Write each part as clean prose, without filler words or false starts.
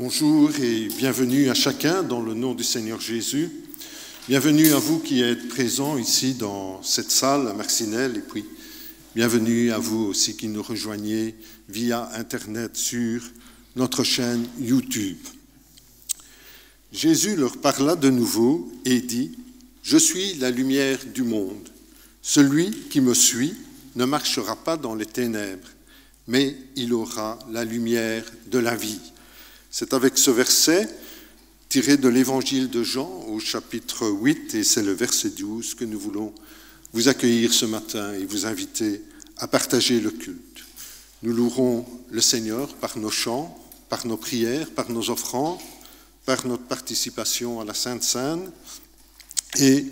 Bonjour et bienvenue à chacun dans le nom du Seigneur Jésus. Bienvenue à vous qui êtes présents ici dans cette salle à Marcinelle et puis bienvenue à vous aussi qui nous rejoignez via Internet sur notre chaîne YouTube. Jésus leur parla de nouveau et dit « Je suis la lumière du monde. Celui qui me suit ne marchera pas dans les ténèbres, mais il aura la lumière de la vie. » C'est avec ce verset tiré de l'évangile de Jean au chapitre 8, et c'est le verset 12 que nous voulons vous accueillir ce matin et vous inviter à partager le culte. Nous louerons le Seigneur par nos chants, par nos prières, par nos offrandes, par notre participation à la Sainte Seine, et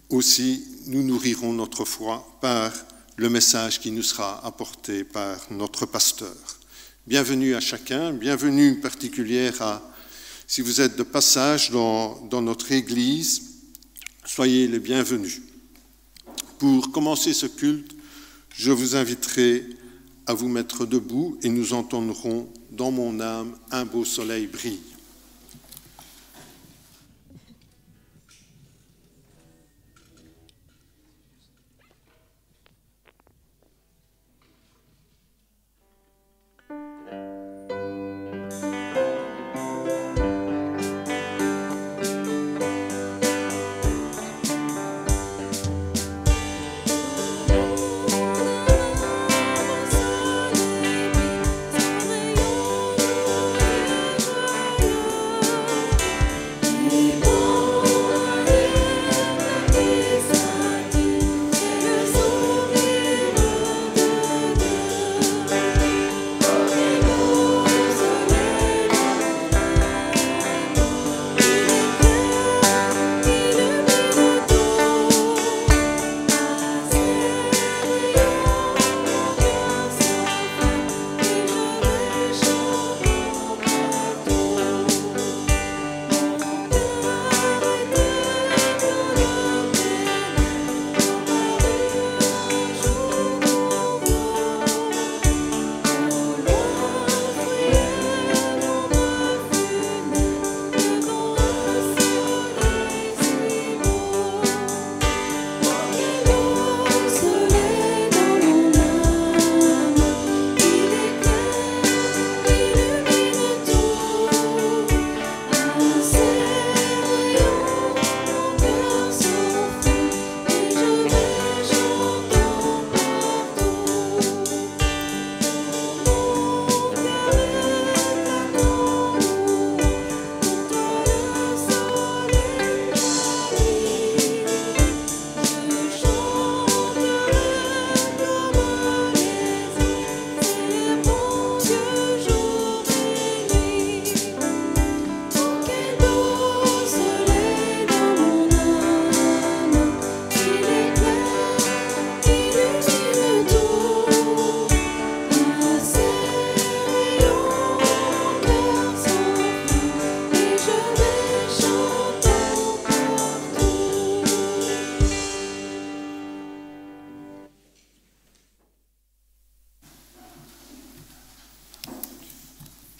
aussi nous nourrirons notre foi par le message qui nous sera apporté par notre pasteur. Bienvenue à chacun, bienvenue particulière à, si vous êtes de passage dans notre église, soyez les bienvenus. Pour commencer ce culte, je vous inviterai à vous mettre debout et nous entendrons dans mon âme un beau soleil brille.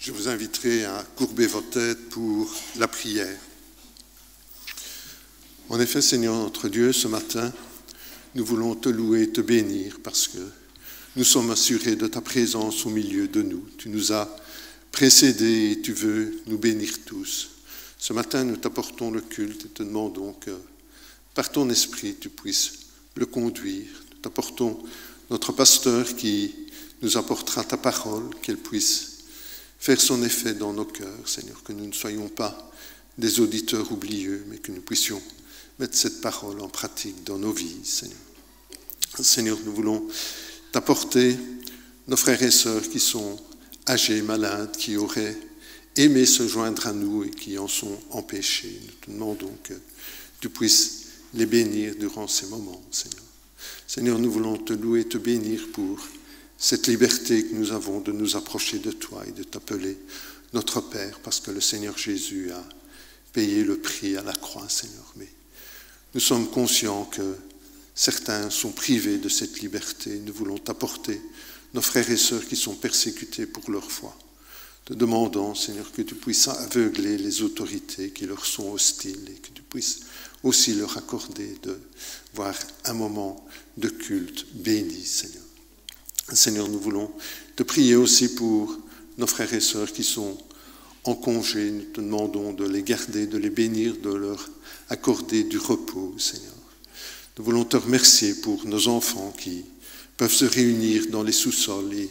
Je vous inviterai à courber vos têtes pour la prière. En effet, Seigneur notre Dieu, ce matin, nous voulons te louer et te bénir parce que nous sommes assurés de ta présence au milieu de nous. Tu nous as précédés et tu veux nous bénir tous. Ce matin, nous t'apportons le culte et te demandons que, par ton esprit, tu puisses le conduire. Nous t'apportons notre pasteur qui nous apportera ta parole, qu'elle puisse faire son effet dans nos cœurs, Seigneur, que nous ne soyons pas des auditeurs oublieux, mais que nous puissions mettre cette parole en pratique dans nos vies, Seigneur. Seigneur, nous voulons t'apporter nos frères et sœurs qui sont âgés, malades, qui auraient aimé se joindre à nous et qui en sont empêchés. Nous te demandons que tu puisses les bénir durant ces moments, Seigneur. Seigneur, nous voulons te louer et te bénir pour cette liberté que nous avons de nous approcher de toi et de t'appeler notre Père, parce que le Seigneur Jésus a payé le prix à la croix, Seigneur. Mais nous sommes conscients que certains sont privés de cette liberté. Nous voulons t'apporter nos frères et sœurs qui sont persécutés pour leur foi. te demandant, Seigneur, que tu puisses aveugler les autorités qui leur sont hostiles et que tu puisses aussi leur accorder de voir un moment de culte béni, Seigneur. Seigneur, nous voulons te prier aussi pour nos frères et sœurs qui sont en congé. Nous te demandons de les garder, de les bénir, de leur accorder du repos, Seigneur. Nous voulons te remercier pour nos enfants qui peuvent se réunir dans les sous-sols et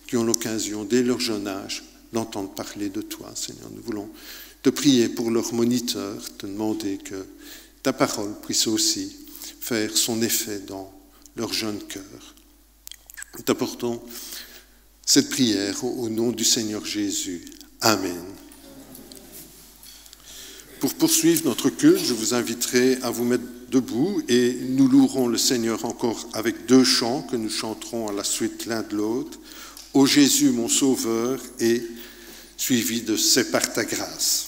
qui ont l'occasion, dès leur jeune âge, d'entendre parler de toi, Seigneur. Nous voulons te prier pour leurs moniteurs, te demander que ta parole puisse aussi faire son effet dans leur jeune cœur. Nous t'apportons cette prière au nom du Seigneur Jésus. Amen. Pour poursuivre notre culte, je vous inviterai à vous mettre debout et nous louerons le Seigneur encore avec 2 chants que nous chanterons à la suite l'un de l'autre. « Ô Jésus, mon Sauveur » et suivi de « C'est par ta grâce ».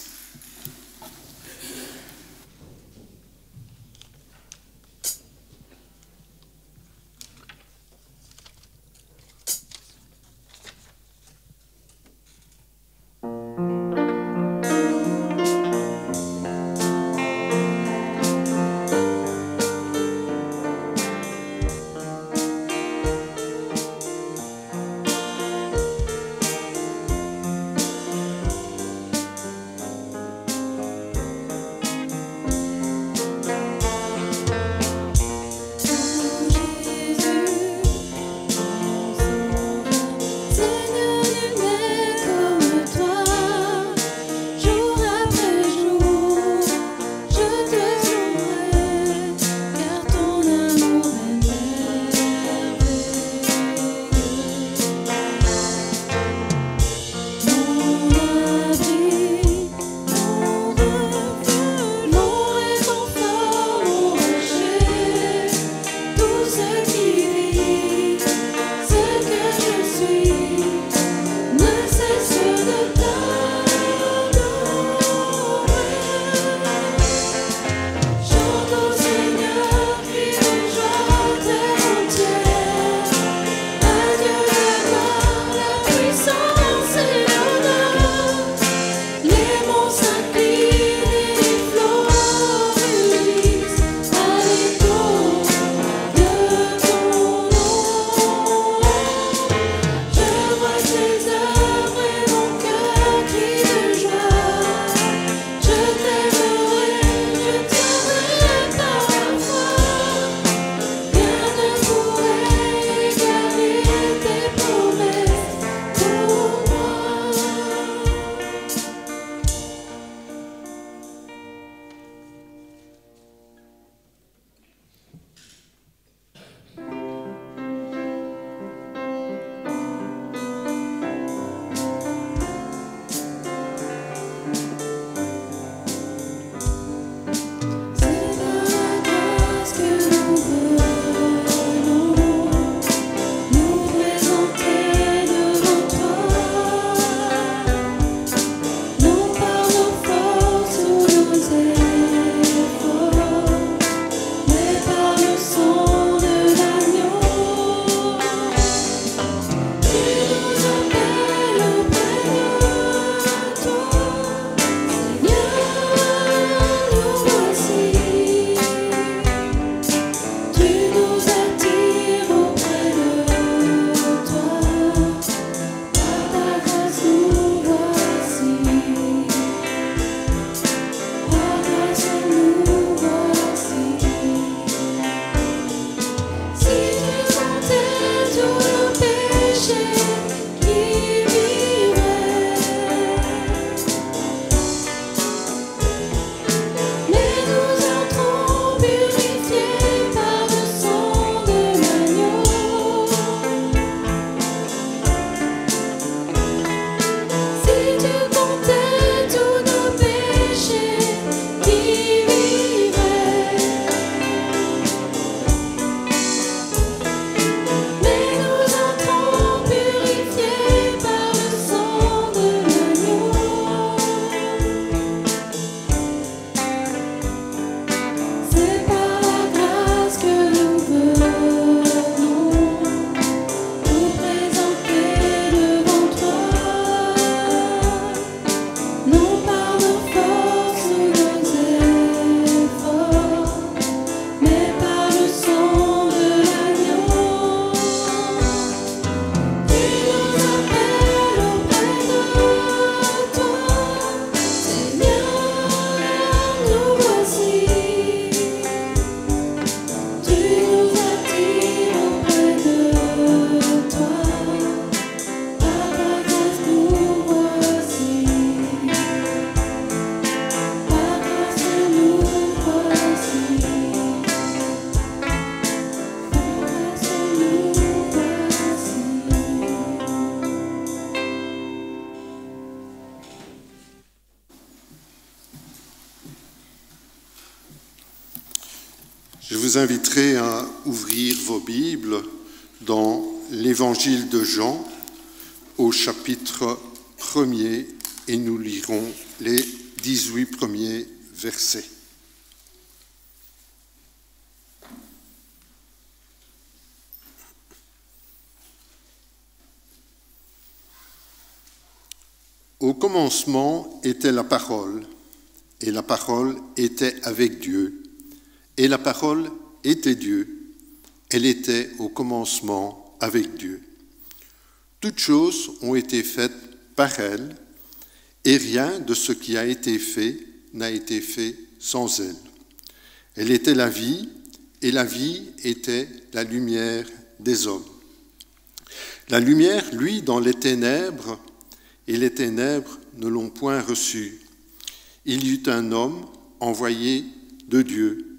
Je vous inviterai à ouvrir vos Bibles dans l'Évangile de Jean au chapitre 1er et nous lirons les 18 premiers versets. Au commencement était la parole, et la parole était avec Dieu, et la parole était Dieu. Elle était au commencement avec Dieu. Toutes choses ont été faites par elle, et rien de ce qui a été fait n'a été fait sans elle. Elle était la vie, et la vie était la lumière des hommes. La lumière, lui, dans les ténèbres, et les ténèbres ne l'ont point reçue. Il y eut un homme envoyé de Dieu.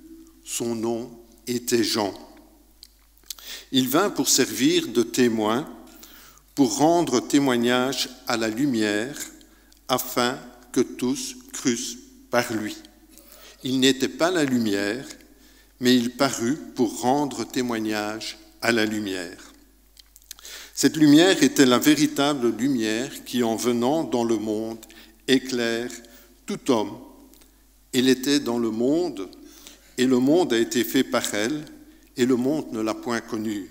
Son nom était Jean. Il vint pour servir de témoin, pour rendre témoignage à la lumière, afin que tous crussent par lui. Il n'était pas la lumière, mais il parut pour rendre témoignage à la lumière. Cette lumière était la véritable lumière qui, en venant dans le monde, éclaire tout homme. Elle était dans le monde, et le monde a été fait par elle, et le monde ne l'a point connue.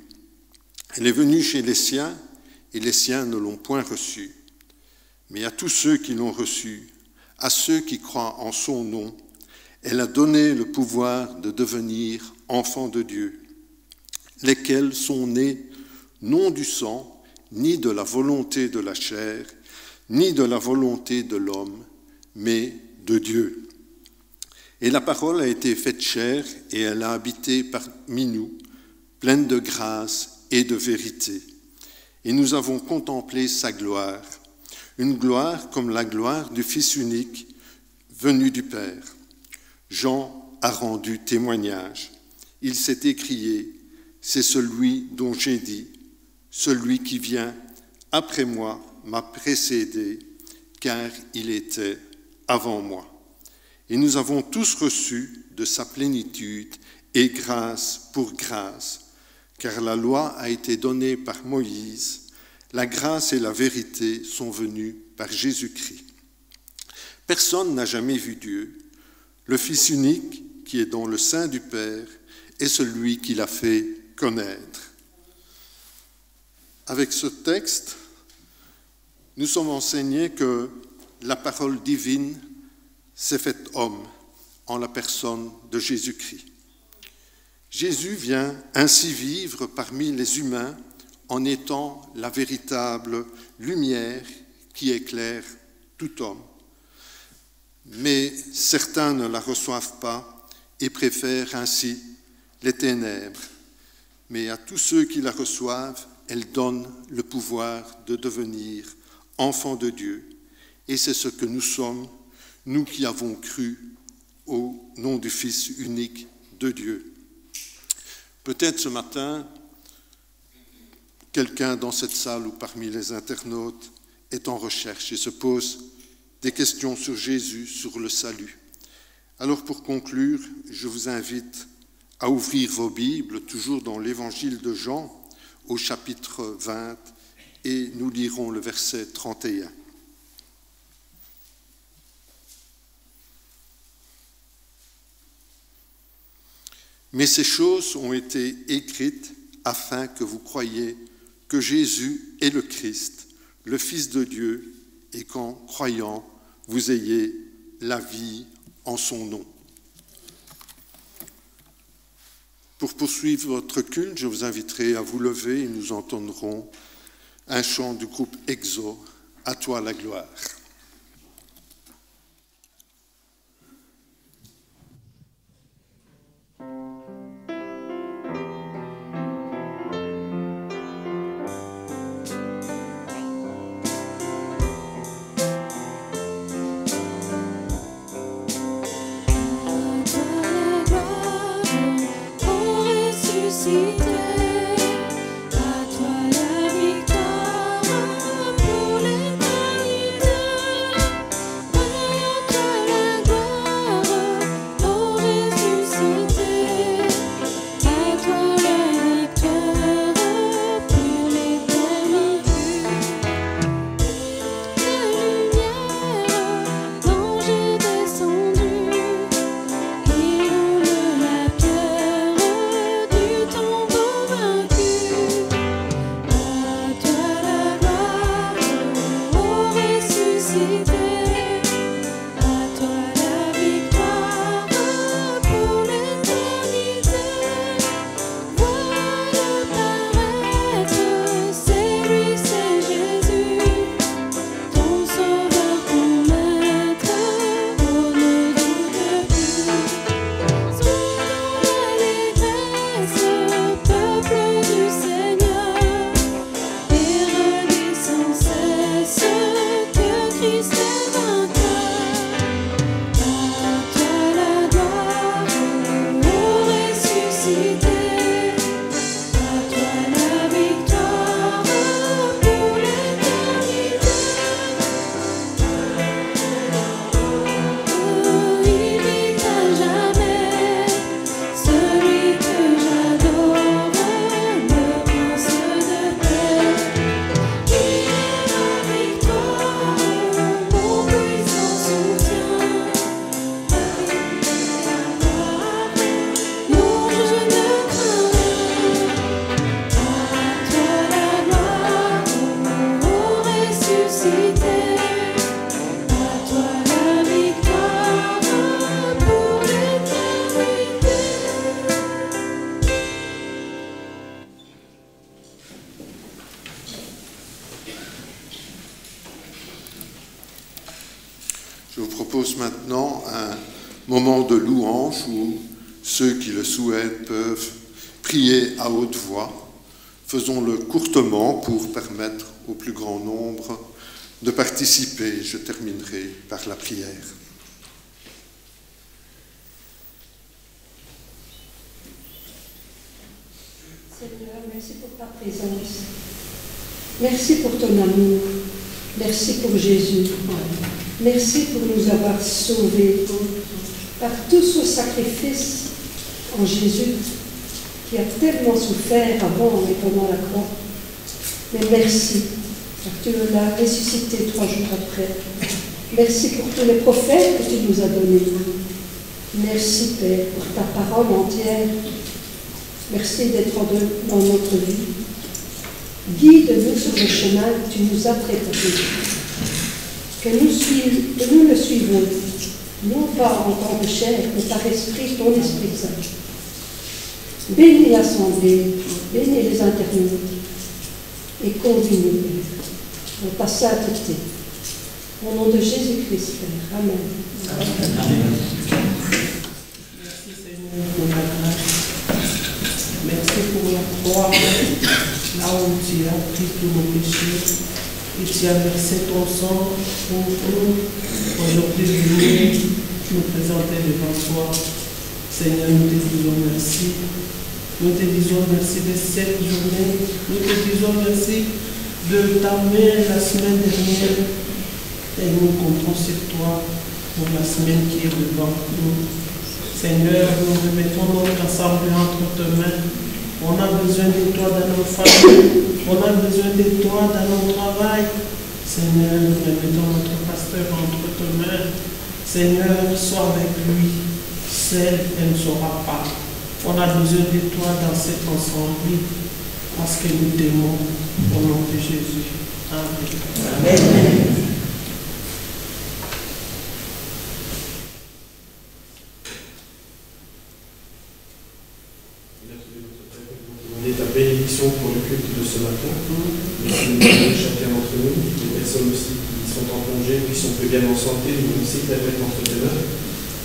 Elle est venue chez les siens, et les siens ne l'ont point reçue. Mais à tous ceux qui l'ont reçue, à ceux qui croient en son nom, elle a donné le pouvoir de devenir enfants de Dieu, lesquels sont nés non du sang, ni de la volonté de la chair, ni de la volonté de l'homme, mais de Dieu. Et la parole a été faite chair, et elle a habité parmi nous, pleine de grâce et de vérité. Et nous avons contemplé sa gloire, une gloire comme la gloire du Fils unique, venu du Père. Jean a rendu témoignage. Il s'est écrié, c'est celui dont j'ai dit, celui qui vient après moi m'a précédé, car il était avant moi. Et nous avons tous reçu de sa plénitude et grâce pour grâce, car la loi a été donnée par Moïse, la grâce et la vérité sont venues par Jésus-Christ. Personne n'a jamais vu Dieu. Le Fils unique, qui est dans le sein du Père, est celui qui l'a fait connaître. Avec ce texte, nous sommes enseignés que la parole divine s'est faite homme en la personne de Jésus-Christ. Jésus vient ainsi vivre parmi les humains en étant la véritable lumière qui éclaire tout homme. Mais certains ne la reçoivent pas et préfèrent ainsi les ténèbres. Mais à tous ceux qui la reçoivent, elle donne le pouvoir de devenir enfants de Dieu. Et c'est ce que nous sommes, nous qui avons cru au nom du Fils unique de Dieu. Peut-être ce matin, quelqu'un dans cette salle ou parmi les internautes est en recherche et se pose des questions sur Jésus, sur le salut. Alors pour conclure, je vous invite à ouvrir vos Bibles, toujours dans l'Évangile de Jean, au chapitre 20, et nous lirons le verset 31. Mais ces choses ont été écrites afin que vous croyiez que Jésus est le Christ, le Fils de Dieu, et qu'en croyant, vous ayez la vie en son nom. Pour poursuivre votre culte, je vous inviterai à vous lever et nous entendrons un chant du groupe Exo, « À toi la gloire ». propose maintenant un moment de louange où ceux qui le souhaitent peuvent prier à haute voix. Faisons-le courtement pour permettre au plus grand nombre de participer. Je terminerai par la prière. Seigneur, merci pour ta présence. Merci pour ton amour. Merci pour Jésus. Merci pour nous avoir sauvés par tout ce sacrifice en Jésus qui a tellement souffert avant et pendant la croix. Mais merci, car tu l'as ressuscité 3 jours après. Merci pour tous les prophètes que tu nous as donnés. Merci, Père, pour ta parole entière. Merci d'être dans notre vie. Guide-nous sur le chemin que tu nous as préparé. Que nous le suivons, non pas en tant que chair, mais par esprit, ton Esprit Saint. Bénis l'assemblée, bénis les internautes et conduis-nous, Père, dans ta sainteté. Au nom de Jésus-Christ, Père. Amen. Amen. Merci Seigneur pour la grâce. Merci pour la croix, là où tu as pris tous nos péchés et tu as versé ton sang pour nous. Aujourd'hui, nous présenter devant toi. Seigneur, nous te disons merci. Nous te disons merci de cette journée. Nous te disons merci de ta main la semaine dernière. Et nous comptons sur toi pour la semaine qui est devant nous. Seigneur, nous remettons notre assemblée entre tes mains. On a besoin de toi dans nos familles. On a besoin de toi dans nos travail. Seigneur, nous remettons notre pasteur entre tes mains. Seigneur, sois avec lui. Seul, elle ne saura pas. On a besoin de toi dans cet ensemble parce que nous t'aimons au nom de Jésus. Amen. Amen. Ta bénédiction pour le culte de ce matin. Merci chacun d'entre nous, les personnes aussi qui sont en congé, qui sont plus bien en santé, nous aussi permettre entre tes mains.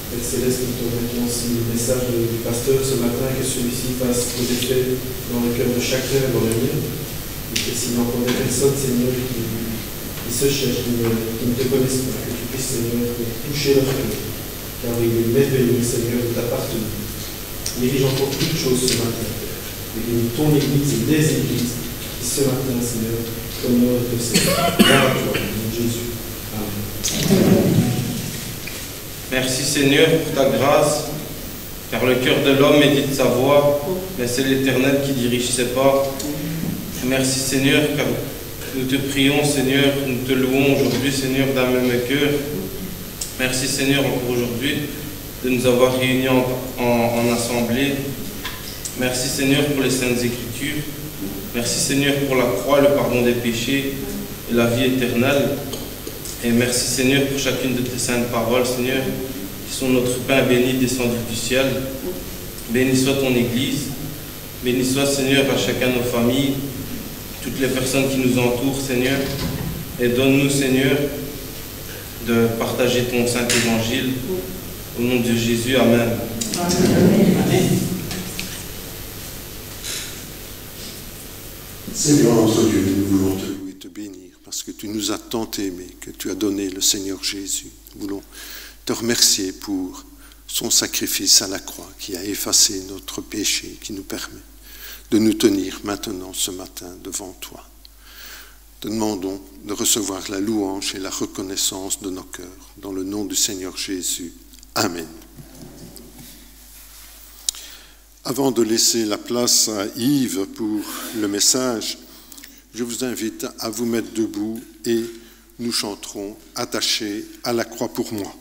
Père Céleste, nous te remettons aussi le message du pasteur ce matin, que celui-ci fasse des effets dans le cœur de chacun et dans le mien. Et que s'il y a encore des personnes, Seigneur, qui se cherchent, qui ne te connaissent pas, que tu puisses, Seigneur, toucher leur cœur. Car il est merveilleux, Seigneur, de t'appartenir. Dirige encore toutes choses ce matin. Et ton Église et des Églises, qui ce matin, Seigneur, t'honore et te servent. Gloire à toi, au nom de Jésus. Amen. Merci Seigneur pour ta grâce, car le cœur de l'homme médite sa voie, mais c'est l'Éternel qui dirige ses pas. Merci Seigneur, car nous te prions Seigneur, nous te louons aujourd'hui Seigneur d'un même cœur. Merci Seigneur encore aujourd'hui de nous avoir réunis en assemblée. Merci Seigneur pour les Saintes Écritures. Merci Seigneur pour la croix, le pardon des péchés et la vie éternelle. Et merci Seigneur pour chacune de tes saintes paroles, Seigneur, qui sont notre pain béni descendu du ciel. Béni soit ton Église. Béni soit Seigneur à chacun de nos familles, toutes les personnes qui nous entourent, Seigneur. Et donne-nous, Seigneur, de partager ton saint évangile. Au nom de Jésus, Amen. Amen. Seigneur notre Dieu, nous voulons te louer et te bénir parce que tu nous as tant aimés, que tu as donné le Seigneur Jésus. Nous voulons te remercier pour son sacrifice à la croix qui a effacé notre péché, qui nous permet de nous tenir maintenant ce matin devant toi. Te demandons de recevoir la louange et la reconnaissance de nos cœurs. Dans le nom du Seigneur Jésus. Amen. Avant de laisser la place à Yves pour le message, je vous invite à vous mettre debout et nous chanterons « Attaché à la croix pour moi ».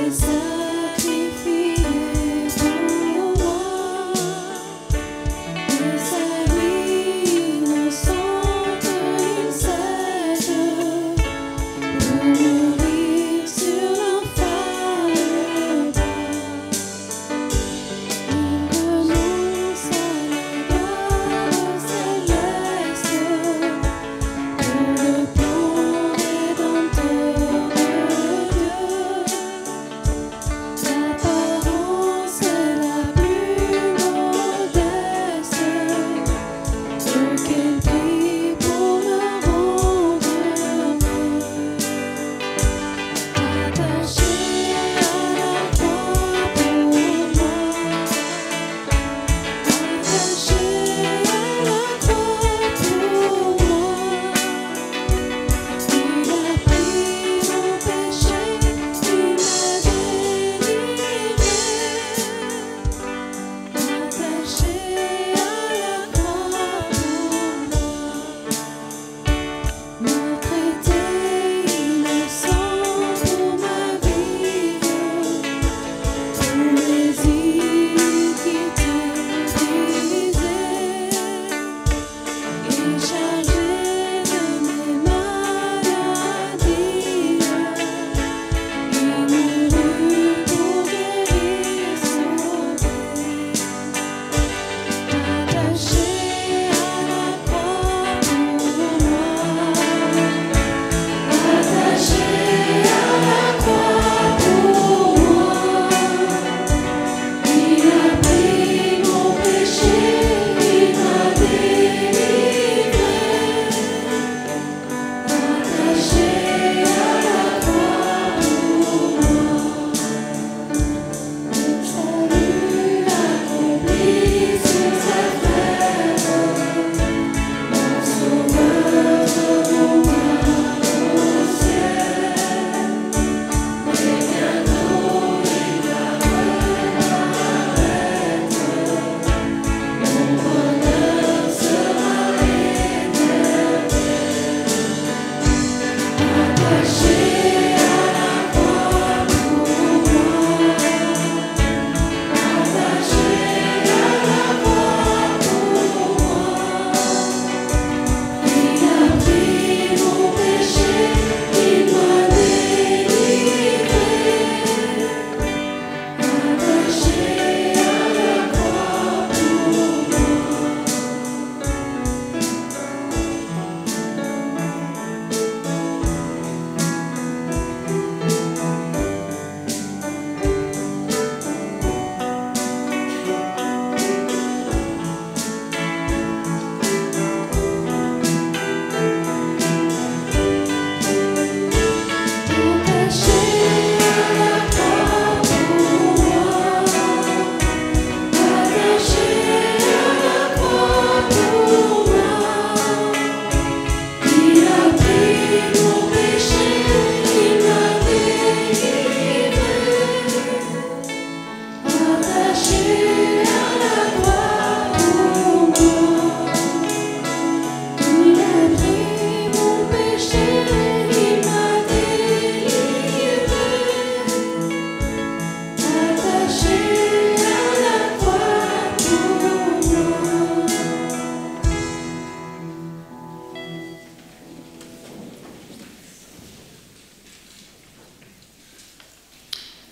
Sacrifié pour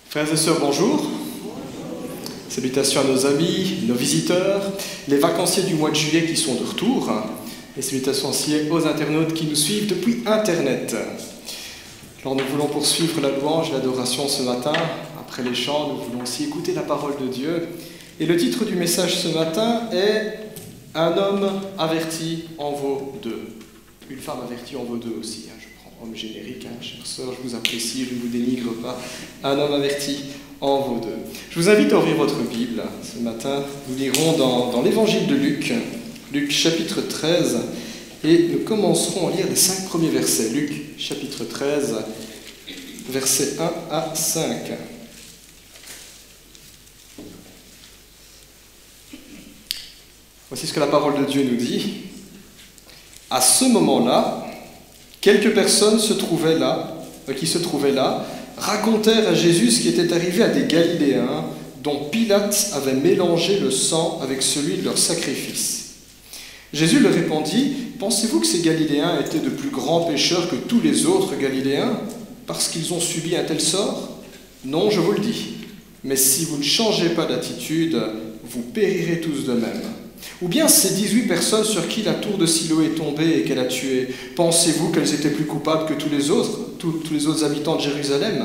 Frères et sœurs, bonjour. Salutations à nos amis, nos visiteurs, les vacanciers du mois de juillet qui sont de retour, et salutations aussi aux internautes qui nous suivent depuis Internet. Alors nous voulons poursuivre la louange et l'adoration ce matin. Après les chants, nous voulons aussi écouter la parole de Dieu. Et le titre du message ce matin est « Un homme averti en vaut deux ». Une femme avertie en vaut deux aussi. Je prends homme générique, chère sœur, je vous apprécie, je ne vous dénigre pas. Un homme averti en vaut deux. Je vous invite à ouvrir votre Bible. Ce matin, nous lirons dans l'évangile de Luc, Luc chapitre 13, et nous commencerons à lire les 5 premiers versets. Luc chapitre 13, versets 1 à 5. Voici ce que la parole de Dieu nous dit. À ce moment-là, quelques personnes qui se trouvaient là racontèrent à Jésus ce qui était arrivé à des Galiléens dont Pilate avait mélangé le sang avec celui de leur sacrifice. Jésus leur répondit, « Pensez-vous que ces Galiléens étaient de plus grands pécheurs que tous les autres Galiléens parce qu'ils ont subi un tel sort? Non, je vous le dis. Mais si vous ne changez pas d'attitude, vous périrez tous de même. Ou bien ces 18 personnes sur qui la tour de Siloé est tombée et qu'elle a tué, pensez-vous qu'elles étaient plus coupables que tous les autres habitants de Jérusalem?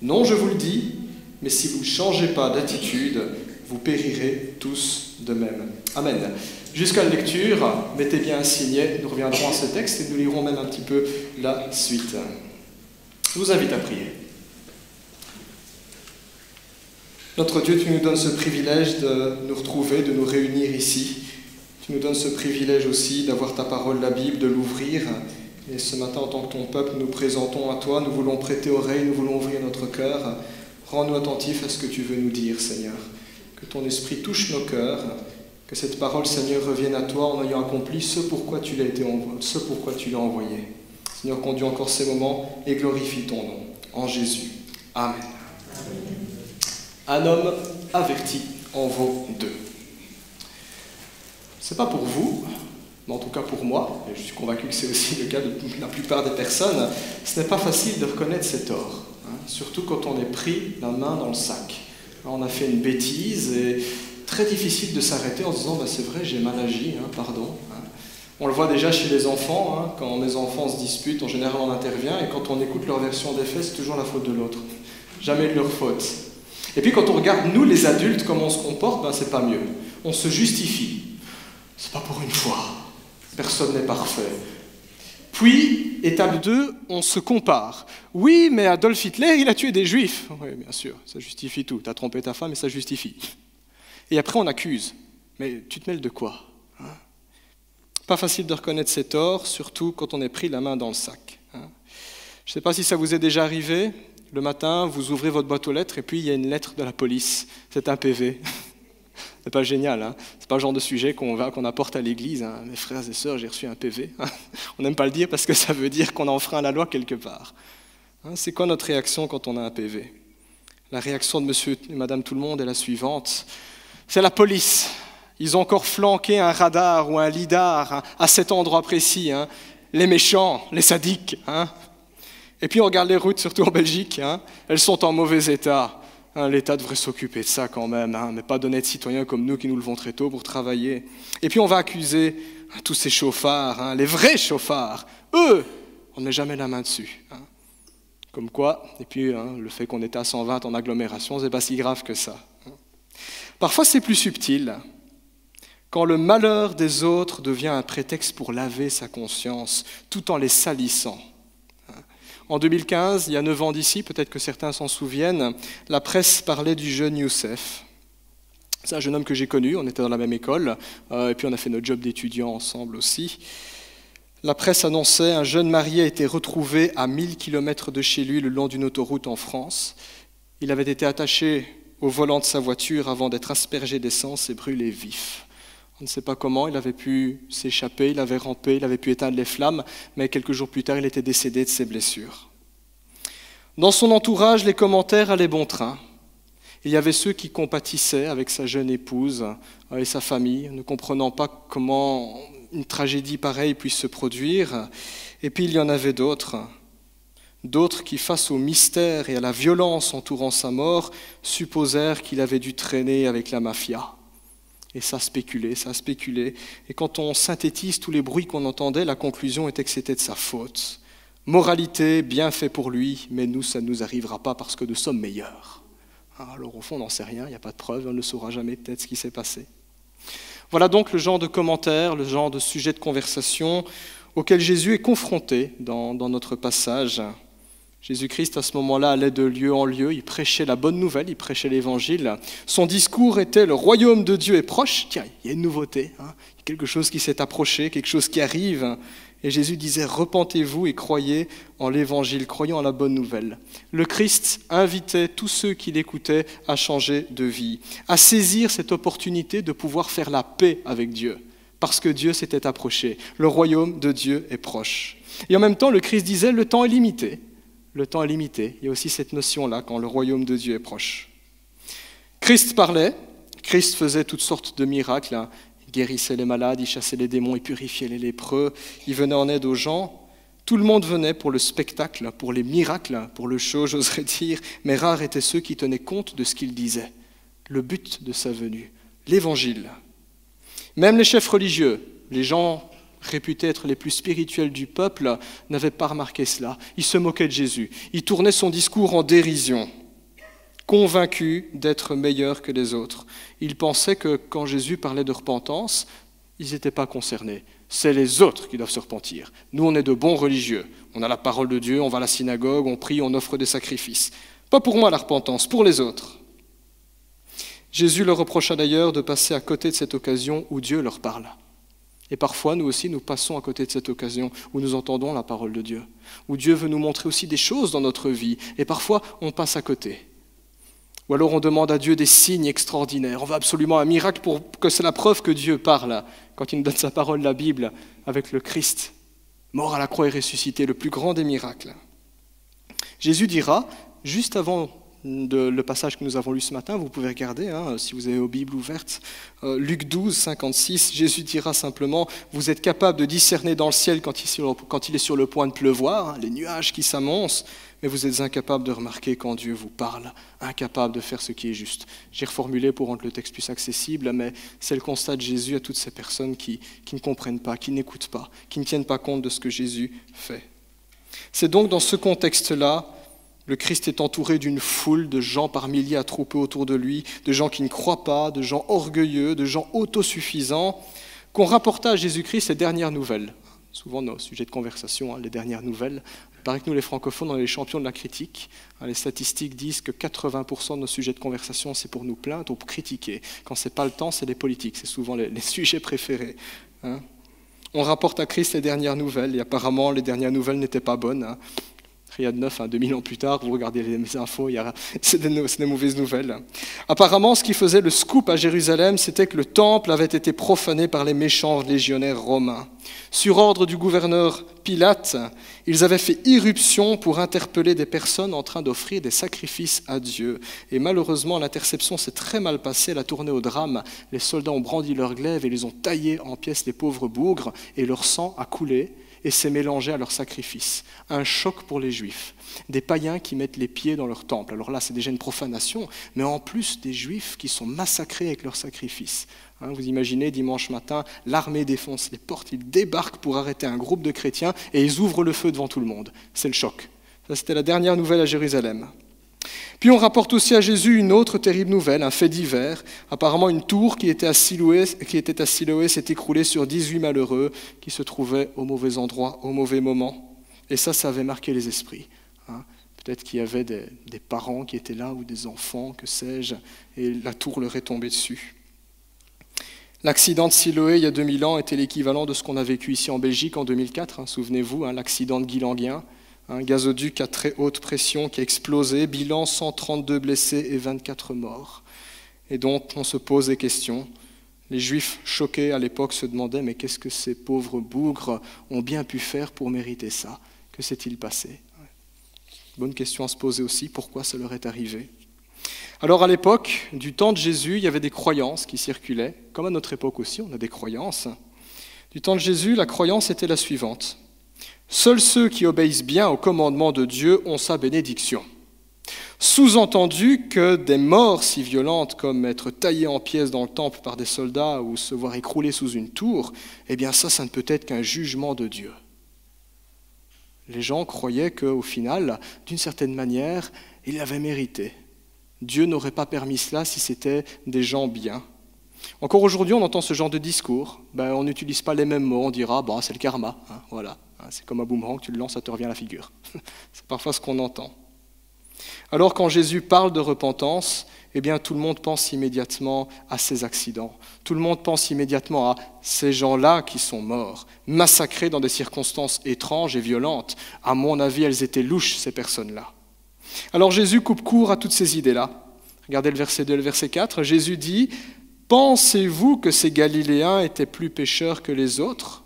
Non, je vous le dis, mais si vous ne changez pas d'attitude, vous périrez tous de même. » Amen. Jusqu'à la lecture, mettez bien un signet, nous reviendrons à ce texte et nous lirons même un petit peu la suite. Je vous invite à prier. Notre Dieu, tu nous donnes ce privilège de nous retrouver, de nous réunir ici. Tu nous donnes ce privilège aussi d'avoir ta parole, la Bible, de l'ouvrir. Et ce matin, en tant que ton peuple, nous présentons à toi, nous voulons prêter oreille, nous voulons ouvrir notre cœur. Rends-nous attentifs à ce que tu veux nous dire, Seigneur. Que ton esprit touche nos cœurs, que cette parole, Seigneur, revienne à toi en ayant accompli ce pourquoi tu l'as envoyé. Seigneur, conduis encore ces moments et glorifie ton nom. En Jésus. Amen. Un homme averti en vaut deux. Ce n'est pas pour vous, Mais en tout cas pour moi, et je suis convaincu que c'est aussi le cas de la plupart des personnes, ce n'est pas facile de reconnaître ses torts, surtout quand on est pris la main dans le sac. On a fait une bêtise et très difficile de s'arrêter en se disant c'est vrai, j'ai mal agi, pardon. On le voit déjà chez les enfants, quand mes enfants se disputent, en général on intervient, et quand on écoute leur version des faits, c'est toujours la faute de l'autre. Jamais de leur faute. Et puis quand on regarde, nous les adultes, comment on se comporte, c'est pas mieux. On se justifie. C'est pas pour une fois. Personne n'est parfait. Puis, étape 2, on se compare. Oui, mais Adolf Hitler, il a tué des juifs. Oui, bien sûr, ça justifie tout. T'as trompé ta femme et ça justifie. Et après, on accuse. Mais tu te mêles de quoi ? Pas facile de reconnaître ses torts, surtout quand on est pris la main dans le sac. Je ne sais pas si ça vous est déjà arrivé. Le matin, vous ouvrez votre boîte aux lettres et puis il y a une lettre de la police. C'est un PV. C'est pas génial, C'est pas le genre de sujet qu'on apporte à l'église. Mes frères et sœurs, j'ai reçu un PV. On n'aime pas le dire parce que ça veut dire qu'on enfreint la loi quelque part. C'est quoi notre réaction quand on a un PV ? La réaction de monsieur et madame tout le monde est la suivante. C'est la police. Ils ont encore flanqué un radar ou un lidar à cet endroit précis. Les méchants, les sadiques. Et puis on regarde les routes, surtout en Belgique. Elles sont en mauvais état. L'État devrait s'occuper de ça quand même, mais pas d'honnêtes citoyens comme nous qui nous levons très tôt pour travailler. Et puis on va accuser tous ces chauffards, les vrais chauffards. Eux, on ne met jamais la main dessus. Comme quoi, et puis le fait qu'on était à 120 en agglomération, c'est pas si grave que ça. Parfois c'est plus subtil. Quand le malheur des autres devient un prétexte pour laver sa conscience, tout en les salissant. En 2015, il y a 9 ans d'ici, peut-être que certains s'en souviennent, la presse parlait du jeune Youssef. C'est un jeune homme que j'ai connu, on était dans la même école, et puis on a fait notre job d'étudiant ensemble aussi. La presse annonçait un jeune marié a été retrouvé à 1000 km de chez lui le long d'une autoroute en France. Il avait été attaché au volant de sa voiture avant d'être aspergé d'essence et brûlé vif. On ne sait pas comment, il avait pu s'échapper, il avait rampé, il avait pu éteindre les flammes, mais quelques jours plus tard, il était décédé de ses blessures. Dans son entourage, les commentaires allaient bon train. Il y avait ceux qui compatissaient avec sa jeune épouse et sa famille, ne comprenant pas comment une tragédie pareille puisse se produire. Et puis il y en avait d'autres qui, face au mystère et à la violence entourant sa mort, supposèrent qu'il avait dû traîner avec la mafia. Et ça spéculait. Et quand on synthétise tous les bruits qu'on entendait, la conclusion était que c'était de sa faute. Moralité, bien fait pour lui, mais nous, ça ne nous arrivera pas parce que nous sommes meilleurs. Alors au fond, on n'en sait rien, il n'y a pas de preuve, on ne saura jamais peut-être ce qui s'est passé. Voilà donc le genre de commentaires, le genre de sujet de conversation auquel Jésus est confronté dans notre passage. Jésus-Christ, à ce moment-là, allait de lieu en lieu, il prêchait la bonne nouvelle, il prêchait l'évangile. Son discours était « Le royaume de Dieu est proche ». Tiens, il y a une nouveauté, il y a quelque chose qui s'est approché, quelque chose qui arrive. Et Jésus disait « Repentez-vous et croyez en l'évangile, croyez en la bonne nouvelle ». Le Christ invitait tous ceux qui l'écoutaient à changer de vie, à saisir cette opportunité de pouvoir faire la paix avec Dieu, parce que Dieu s'était approché. Le royaume de Dieu est proche. Et en même temps, le Christ disait « Le temps est limité ». Le temps est limité. Il y a aussi cette notion-là quand le royaume de Dieu est proche. Christ parlait, Christ faisait toutes sortes de miracles. Il guérissait les malades, il chassait les démons, il purifiait les lépreux, il venait en aide aux gens. Tout le monde venait pour le spectacle, pour les miracles, pour le show, j'oserais dire, mais rares étaient ceux qui tenaient compte de ce qu'il disait. Le but de sa venue, l'évangile. Même les chefs religieux, les gens réputés être les plus spirituels du peuple, n'avaient pas remarqué cela. Ils se moquaient de Jésus. Ils tournaient son discours en dérision, convaincus d'être meilleurs que les autres. Ils pensaient que quand Jésus parlait de repentance, ils n'étaient pas concernés. C'est les autres qui doivent se repentir. Nous, on est de bons religieux. On a la parole de Dieu, on va à la synagogue, on prie, on offre des sacrifices. Pas pour moi la repentance, pour les autres. Jésus leur reprocha d'ailleurs de passer à côté de cette occasion où Dieu leur parle. Et parfois, nous aussi, nous passons à côté de cette occasion où nous entendons la parole de Dieu, où Dieu veut nous montrer aussi des choses dans notre vie, et parfois, on passe à côté. Ou alors, on demande à Dieu des signes extraordinaires. On veut absolument un miracle pour que c'est la preuve que Dieu parle, quand il nous donne sa parole, la Bible, avec le Christ, mort à la croix et ressuscité, le plus grand des miracles. Jésus dira, juste avant le passage que nous avons lu ce matin, vous pouvez regarder, si vous avez vos Bibles ouvertes. Luc 12, 56, Jésus dira simplement « Vous êtes capable de discerner dans le ciel quand il est sur le point de pleuvoir, les nuages qui s'amoncent, mais vous êtes incapable de remarquer quand Dieu vous parle, incapable de faire ce qui est juste. » J'ai reformulé pour rendre le texte plus accessible, mais c'est le constat de Jésus à toutes ces personnes qui ne comprennent pas, qui n'écoutent pas, qui ne tiennent pas compte de ce que Jésus fait. C'est donc dans ce contexte-là, le Christ est entouré d'une foule de gens par milliers attroupés autour de lui, de gens qui ne croient pas, de gens orgueilleux, de gens autosuffisants, qu'on rapporta à Jésus-Christ les dernières nouvelles. Souvent nos sujets de conversation, les dernières nouvelles. Il paraît que nous, les francophones, on est les champions de la critique. Les statistiques disent que 80% de nos sujets de conversation, c'est pour nous plaindre ou pour critiquer. Quand ce n'est pas le temps, c'est les politiques. C'est souvent les sujets préférés. On rapporte à Christ les dernières nouvelles, et apparemment, les dernières nouvelles n'étaient pas bonnes. Rien de neuf, 2000 ans plus tard, vous regardez les infos, c'est des mauvaises nouvelles. Apparemment, ce qui faisait le scoop à Jérusalem, c'était que le temple avait été profané par les méchants légionnaires romains. Sur ordre du gouverneur Pilate, ils avaient fait irruption pour interpeller des personnes en train d'offrir des sacrifices à Dieu. Et malheureusement, l'interception s'est très mal passée, elle a tourné au drame. Les soldats ont brandi leurs glaives et les ont taillés en pièces, les pauvres bougres, et leur sang a coulé et s'est mélangé à leur sacrifice. Un choc pour les Juifs. Des païens qui mettent les pieds dans leur temple. Alors là, c'est déjà une profanation, mais en plus des Juifs qui sont massacrés avec leurs sacrifices. Vous imaginez, dimanche matin, l'armée défonce les portes, ils débarquent pour arrêter un groupe de chrétiens et ils ouvrent le feu devant tout le monde. C'est le choc. Ça, c'était la dernière nouvelle à Jérusalem. Puis on rapporte aussi à Jésus une autre terrible nouvelle, un fait divers. Apparemment, une tour qui était à Siloé s'est écroulée sur 18 malheureux qui se trouvaient au mauvais endroit, au mauvais moment. Et ça avait marqué les esprits. Peut-être qu'il y avait des parents qui étaient là ou des enfants, que sais-je, et la tour leur est tombée dessus. L'accident de Siloé, il y a 2000 ans, était l'équivalent de ce qu'on a vécu ici en Belgique en 2004. Souvenez-vous, l'accident de Guy-Languien. Un gazoduc à très haute pression qui a explosé, bilan 132 blessés et 24 morts. Et donc on se pose des questions. Les Juifs choqués à l'époque se demandaient « mais qu'est-ce que ces pauvres bougres ont bien pu faire pour mériter ça? Que s'est-il passé ?» Bonne question à se poser aussi, pourquoi ça leur est arrivé? Alors à l'époque, du temps de Jésus, il y avait des croyances qui circulaient, comme à notre époque aussi, on a des croyances. Du temps de Jésus, la croyance était la suivante. Seuls ceux qui obéissent bien au commandement de Dieu ont sa bénédiction. Sous-entendu que des morts si violentes comme être taillé en pièces dans le temple par des soldats ou se voir écrouler sous une tour, eh bien ça ne peut être qu'un jugement de Dieu. Les gens croyaient qu'au final, d'une certaine manière, ils l'avaient mérité. Dieu n'aurait pas permis cela si c'était des gens bien. Encore aujourd'hui, on entend ce genre de discours. On n'utilise pas les mêmes mots, on dira « c'est le karma ». Voilà. C'est comme un boomerang, tu le lances, ça te revient à la figure. C'est parfois ce qu'on entend. Alors quand Jésus parle de repentance, eh bien tout le monde pense immédiatement à ces accidents. Tout le monde pense immédiatement à ces gens-là qui sont morts, massacrés dans des circonstances étranges et violentes. À mon avis, elles étaient louches, ces personnes-là. Alors Jésus coupe court à toutes ces idées-là. Regardez le verset 2 et le verset 4. Jésus dit « Pensez-vous que ces Galiléens étaient plus pécheurs que les autres ?»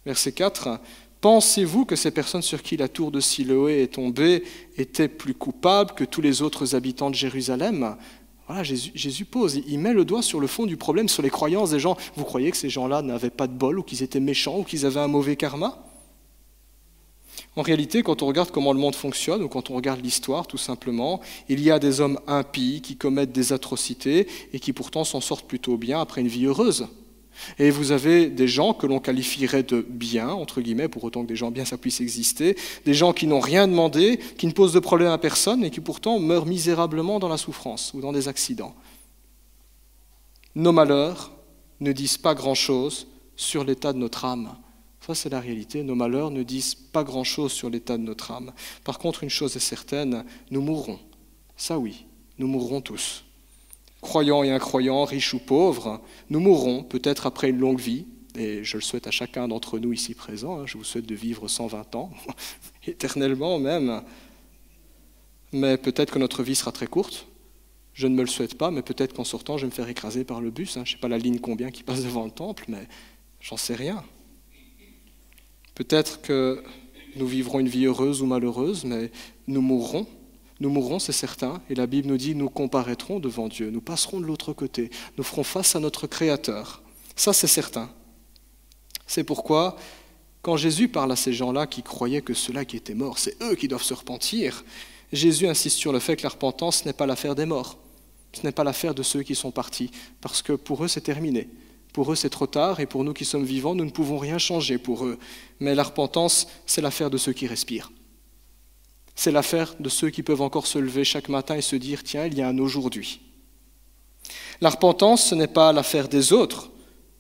Verset 4. Pensez-vous que ces personnes sur qui la tour de Siloé est tombée étaient plus coupables que tous les autres habitants de Jérusalem? Voilà, Jésus pose, il met le doigt sur le fond du problème, sur les croyances des gens. Vous croyez que ces gens-là n'avaient pas de bol, ou qu'ils étaient méchants, ou qu'ils avaient un mauvais karma? En réalité, quand on regarde comment le monde fonctionne, ou quand on regarde l'histoire, tout simplement, il y a des hommes impies qui commettent des atrocités et qui pourtant s'en sortent plutôt bien après une vie heureuse. Et vous avez des gens que l'on qualifierait de bien, entre guillemets, pour autant que des gens bien ça puisse exister, des gens qui n'ont rien demandé, qui ne posent de problème à personne et qui pourtant meurent misérablement dans la souffrance ou dans des accidents. Nos malheurs ne disent pas grand-chose sur l'état de notre âme. Ça, c'est la réalité. Nos malheurs ne disent pas grand-chose sur l'état de notre âme. Par contre, une chose est certaine, nous mourrons. Ça oui, nous mourrons tous. Croyants et incroyants, riches ou pauvres, nous mourrons peut-être après une longue vie, et je le souhaite à chacun d'entre nous ici présents, je vous souhaite de vivre 120 ans, éternellement même, mais peut-être que notre vie sera très courte, je ne me le souhaite pas, mais peut-être qu'en sortant je vais me faire écraser par le bus, je ne sais pas la ligne combien qui passe devant le temple, mais j'en sais rien. Peut-être que nous vivrons une vie heureuse ou malheureuse, mais nous mourrons Nous mourrons, c'est certain, et la Bible nous dit nous comparaîtrons devant Dieu, nous passerons de l'autre côté, nous ferons face à notre Créateur. Ça, c'est certain. C'est pourquoi, quand Jésus parle à ces gens-là qui croyaient que ceux-là qui étaient morts, c'est eux qui doivent se repentir, Jésus insiste sur le fait que la repentance n'est pas l'affaire des morts. Ce n'est pas l'affaire de ceux qui sont partis, parce que pour eux, c'est terminé. Pour eux, c'est trop tard, et pour nous qui sommes vivants, nous ne pouvons rien changer pour eux. Mais la repentance, c'est l'affaire de ceux qui respirent. C'est l'affaire de ceux qui peuvent encore se lever chaque matin et se dire « Tiens, il y a un aujourd'hui ». La repentance, ce n'est pas l'affaire des autres,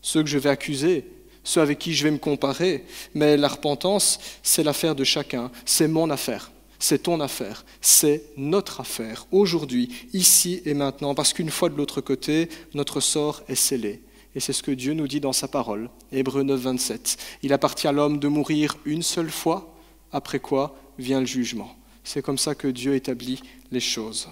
ceux que je vais accuser, ceux avec qui je vais me comparer, mais la repentance, c'est l'affaire de chacun, c'est mon affaire. C'est ton affaire, c'est notre affaire, aujourd'hui, ici et maintenant, parce qu'une fois de l'autre côté, notre sort est scellé. Et c'est ce que Dieu nous dit dans sa parole, Hébreux 9, 27. Il appartient à l'homme de mourir une seule fois, après quoi vient le jugement. C'est comme ça que Dieu établit les choses.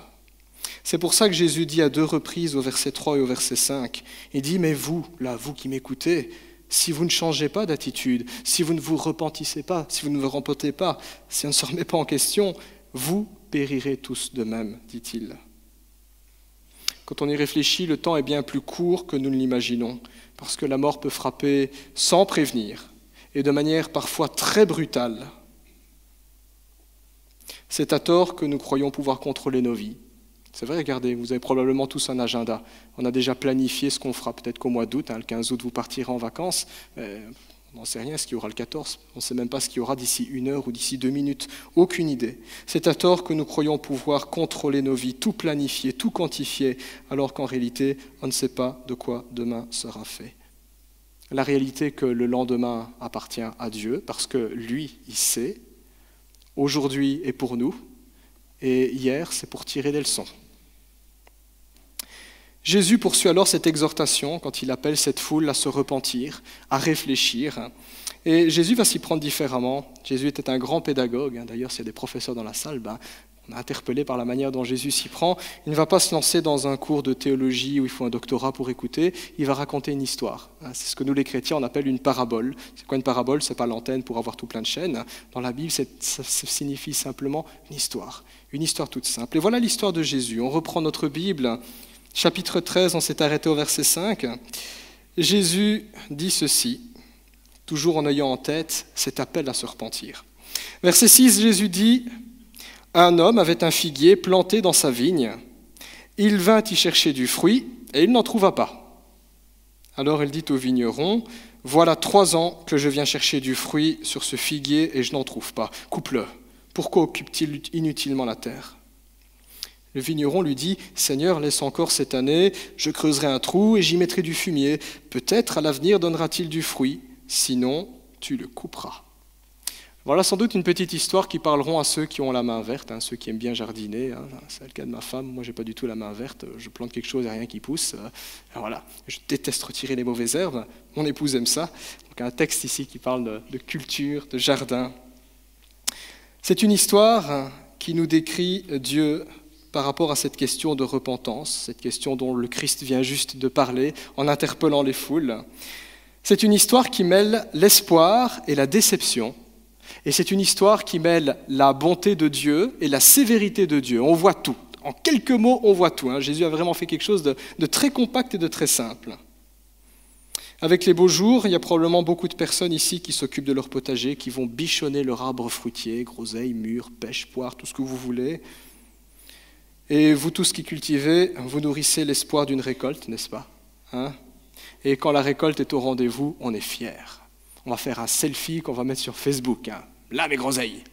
C'est pour ça que Jésus dit à 2 reprises, au verset 3 et au verset 5, il dit « Mais vous, là, vous qui m'écoutez, si vous ne changez pas d'attitude, si vous ne vous repentissez pas, si vous ne vous repentez pas, si on ne se remet pas en question, vous périrez tous de même, dit-il. » Quand on y réfléchit, le temps est bien plus court que nous ne l'imaginons, parce que la mort peut frapper sans prévenir et de manière parfois très brutale. C'est à tort que nous croyons pouvoir contrôler nos vies. C'est vrai, regardez, vous avez probablement tous un agenda. On a déjà planifié ce qu'on fera, peut-être qu'au mois d'août, le 15 août, vous partirez en vacances. On n'en sait rien, ce qu'il y aura le 14. On ne sait même pas ce qu'il y aura d'ici 1 heure ou d'ici 2 minutes. Aucune idée. C'est à tort que nous croyons pouvoir contrôler nos vies, tout planifier, tout quantifier, alors qu'en réalité, on ne sait pas de quoi demain sera fait. La réalité est que le lendemain appartient à Dieu, parce que lui, il sait. Aujourd'hui est pour nous, et hier, c'est pour tirer des leçons. Jésus poursuit alors cette exhortation quand il appelle cette foule à se repentir, à réfléchir. Et Jésus va s'y prendre différemment. Jésus était un grand pédagogue. D'ailleurs, s'il y a des professeurs dans la salle, on est interpellé par la manière dont Jésus s'y prend. Il ne va pas se lancer dans un cours de théologie où il faut un doctorat pour écouter. Il va raconter une histoire. C'est ce que nous, les chrétiens, on appelle une parabole. C'est quoi une parabole ? Ce n'est pas l'antenne pour avoir tout plein de chaînes. Dans la Bible, ça signifie simplement une histoire toute simple. Et voilà l'histoire de Jésus. On reprend notre Bible. Chapitre 13, on s'est arrêté au verset 5. Jésus dit ceci, toujours en ayant en tête cet appel à se repentir. Verset 6, Jésus dit « Un homme avait un figuier planté dans sa vigne. Il vint y chercher du fruit et il n'en trouva pas. Alors il dit au vigneron « Voilà 3 ans que je viens chercher du fruit sur ce figuier et je n'en trouve pas. Coupe-le. Pourquoi occupe-t-il inutilement la terre ?» Le vigneron lui dit « Seigneur, laisse encore cette année, je creuserai un trou et j'y mettrai du fumier. Peut-être à l'avenir donnera-t-il du fruit, sinon tu le couperas. » Voilà sans doute une petite histoire qui parleront à ceux qui ont la main verte, ceux qui aiment bien jardiner. C'est le cas de ma femme, moi j'ai pas du tout la main verte, je plante quelque chose et rien qui pousse. Voilà. Je déteste retirer les mauvaises herbes, mon épouse aime ça. Donc un texte ici qui parle de culture, de jardin. C'est une histoire qui nous décrit Dieu par rapport à cette question de repentance, cette question dont le Christ vient juste de parler en interpellant les foules. C'est une histoire qui mêle l'espoir et la déception. Et c'est une histoire qui mêle la bonté de Dieu et la sévérité de Dieu. On voit tout. En quelques mots, on voit tout. Jésus a vraiment fait quelque chose de très compact et de très simple. Avec les beaux jours, il y a probablement beaucoup de personnes ici qui s'occupent de leur potager, qui vont bichonner leur arbre fruitier, groseilles, mûres, pêches, poires, tout ce que vous voulez. Et vous tous qui cultivez, vous nourrissez l'espoir d'une récolte, n'est-ce pas ? Et quand la récolte est au rendez-vous, on est fiers. On va faire un selfie qu'on va mettre sur Facebook. Là, mes groseilles.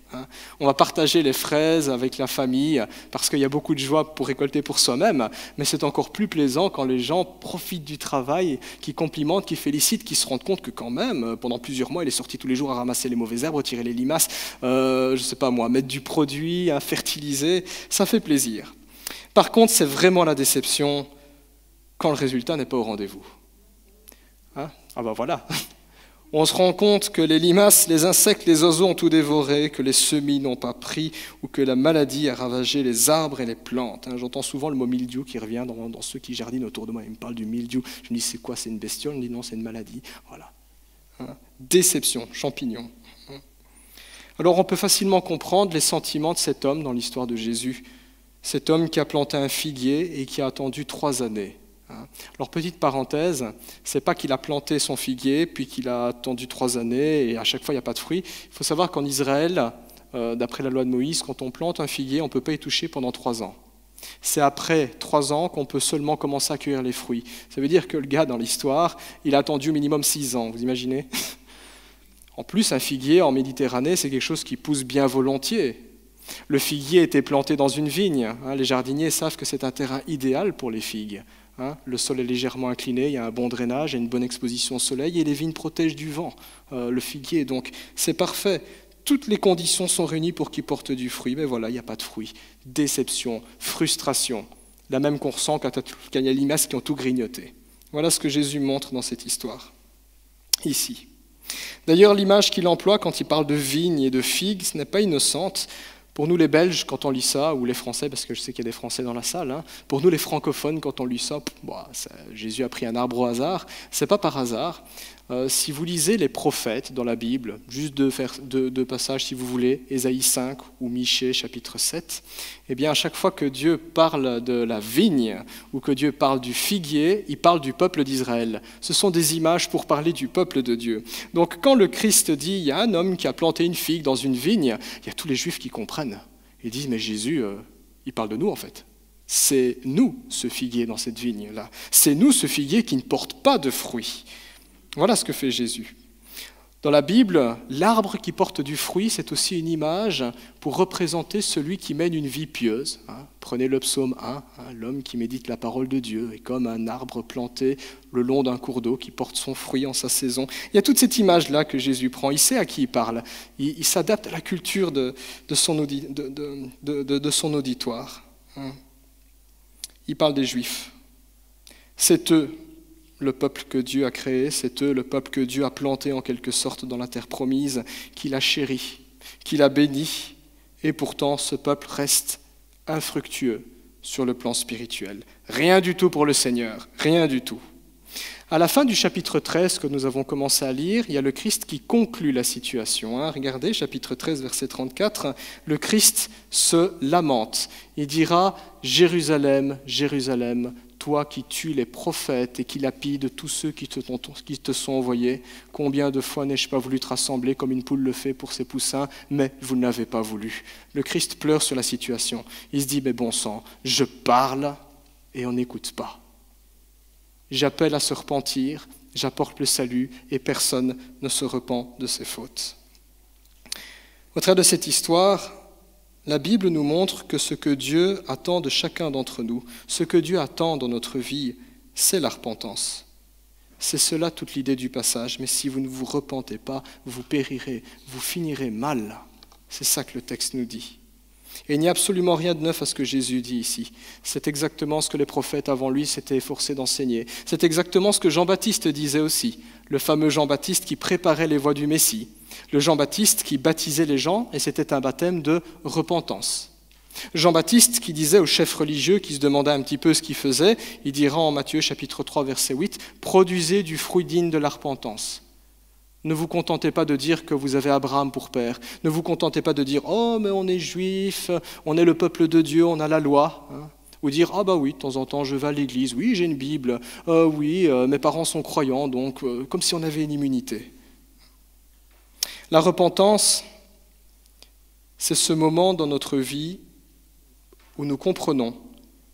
On va partager les fraises avec la famille parce qu'il y a beaucoup de joie pour récolter pour soi-même. Mais c'est encore plus plaisant quand les gens profitent du travail, qui complimentent, qui félicitent, qui se rendent compte que quand même, pendant plusieurs mois, il est sorti tous les jours à ramasser les mauvaises herbes, retirer les limaces, je sais pas moi, mettre du produit, fertiliser. Ça fait plaisir. Par contre, c'est vraiment la déception quand le résultat n'est pas au rendez-vous. Voilà. On se rend compte que les limaces, les insectes, les oiseaux ont tout dévoré, que les semis n'ont pas pris ou que la maladie a ravagé les arbres et les plantes. J'entends souvent le mot mildiou qui revient dans ceux qui jardinent autour de moi. Ils me parlent du mildiou. Je me dis, c'est quoi ? C'est une bestiole ? On me dit, non, c'est une maladie. Voilà. Déception, champignon. Alors on peut facilement comprendre les sentiments de cet homme dans l'histoire de Jésus. cet homme qui a planté un figuier et qui a attendu 3 années. Alors, petite parenthèse, c'est pas qu'il a planté son figuier, puis qu'il a attendu 3 années, et à chaque fois, il n'y a pas de fruits. Il faut savoir qu'en Israël, d'après la loi de Moïse, quand on plante un figuier, on ne peut pas y toucher pendant 3 ans. C'est après 3 ans qu'on peut seulement commencer à cueillir les fruits. Ça veut dire que le gars, dans l'histoire, il a attendu au minimum 6 ans, vous imaginez ? En plus, un figuier en Méditerranée, c'est quelque chose qui pousse bien volontiers. Le figuier était planté dans une vigne. Les jardiniers savent que c'est un terrain idéal pour les figues. Le sol est légèrement incliné, il y a un bon drainage, il y a une bonne exposition au soleil et les vignes protègent du vent. Le figuier, donc, c'est parfait. Toutes les conditions sont réunies pour qu'il porte du fruit. Mais voilà, il n'y a pas de fruit. Déception, frustration, la même qu'on ressent quand il y a les limaces qui ont tout grignoté. Voilà ce que Jésus montre dans cette histoire, ici. D'ailleurs, l'image qu'il emploie quand il parle de vigne et de figues, ce n'est pas innocente. Pour nous les Belges, quand on lit ça, ou les Français, parce que je sais qu'il y a des Français dans la salle, pour nous les francophones, quand on lit ça, Jésus a pris un arbre au hasard. Ce n'est pas par hasard. Si vous lisez les prophètes dans la Bible, juste deux passages si vous voulez, Ésaïe 5 ou Michée chapitre 7, eh bien à chaque fois que Dieu parle de la vigne ou que Dieu parle du figuier, il parle du peuple d'Israël. Ce sont des images pour parler du peuple de Dieu. Donc quand le Christ dit, il y a un homme qui a planté une figue dans une vigne, il y a tous les Juifs qui comprennent. Ils disent, mais Jésus, il parle de nous en fait. C'est nous ce figuier dans cette vigne-là. C'est nous ce figuier qui ne porte pas de fruits. Voilà ce que fait Jésus. Dans la Bible, l'arbre qui porte du fruit, c'est aussi une image pour représenter celui qui mène une vie pieuse. Prenez le psaume 1, l'homme qui médite la parole de Dieu est comme un arbre planté le long d'un cours d'eau qui porte son fruit en sa saison. Il y a toute cette image-là que Jésus prend. Il sait à qui il parle. Il s'adapte à la culture de son auditoire. Il parle des Juifs. C'est eux le peuple que Dieu a créé, c'est eux le peuple que Dieu a planté en quelque sorte dans la terre promise, qu'il a chéri, qu'il a béni, et pourtant ce peuple reste infructueux sur le plan spirituel. Rien du tout pour le Seigneur, rien du tout. À la fin du chapitre 13 que nous avons commencé à lire, il y a le Christ qui conclut la situation. Regardez, chapitre 13, verset 34, le Christ se lamente. Il dira « Jérusalem, Jérusalem, toi qui tues les prophètes et qui lapides tous ceux qui te sont envoyés, combien de fois n'ai-je pas voulu te rassembler comme une poule le fait pour ses poussins, mais vous ne l'avez pas voulu. » Le Christ pleure sur la situation. Il se dit « Mais bon sang, je parle et on n'écoute pas. J'appelle à se repentir, j'apporte le salut et personne ne se repent de ses fautes. » Au travers de cette histoire, la Bible nous montre que ce que Dieu attend de chacun d'entre nous, ce que Dieu attend dans notre vie, c'est la repentance. C'est cela toute l'idée du passage. Mais si vous ne vous repentez pas, vous périrez, vous finirez mal. C'est ça que le texte nous dit. Et il n'y a absolument rien de neuf à ce que Jésus dit ici. C'est exactement ce que les prophètes avant lui s'étaient efforcés d'enseigner. C'est exactement ce que Jean-Baptiste disait aussi, le fameux Jean-Baptiste qui préparait les voies du Messie. Le Jean-Baptiste qui baptisait les gens, et c'était un baptême de repentance. Jean-Baptiste qui disait aux chefs religieux qui se demandaient un petit peu ce qu'il faisait, il dira en Matthieu chapitre 3 verset 8, « Produisez du fruit digne de la repentance ». Ne vous contentez pas de dire que vous avez Abraham pour père. Ne vous contentez pas de dire « Oh, mais on est juif, on est le peuple de Dieu, on a la loi ». Ou dire « Ah bah oui, de temps en temps je vais à l'église, oui j'ai une Bible, oui mes parents sont croyants, donc comme si on avait une immunité ». La repentance, c'est ce moment dans notre vie où nous comprenons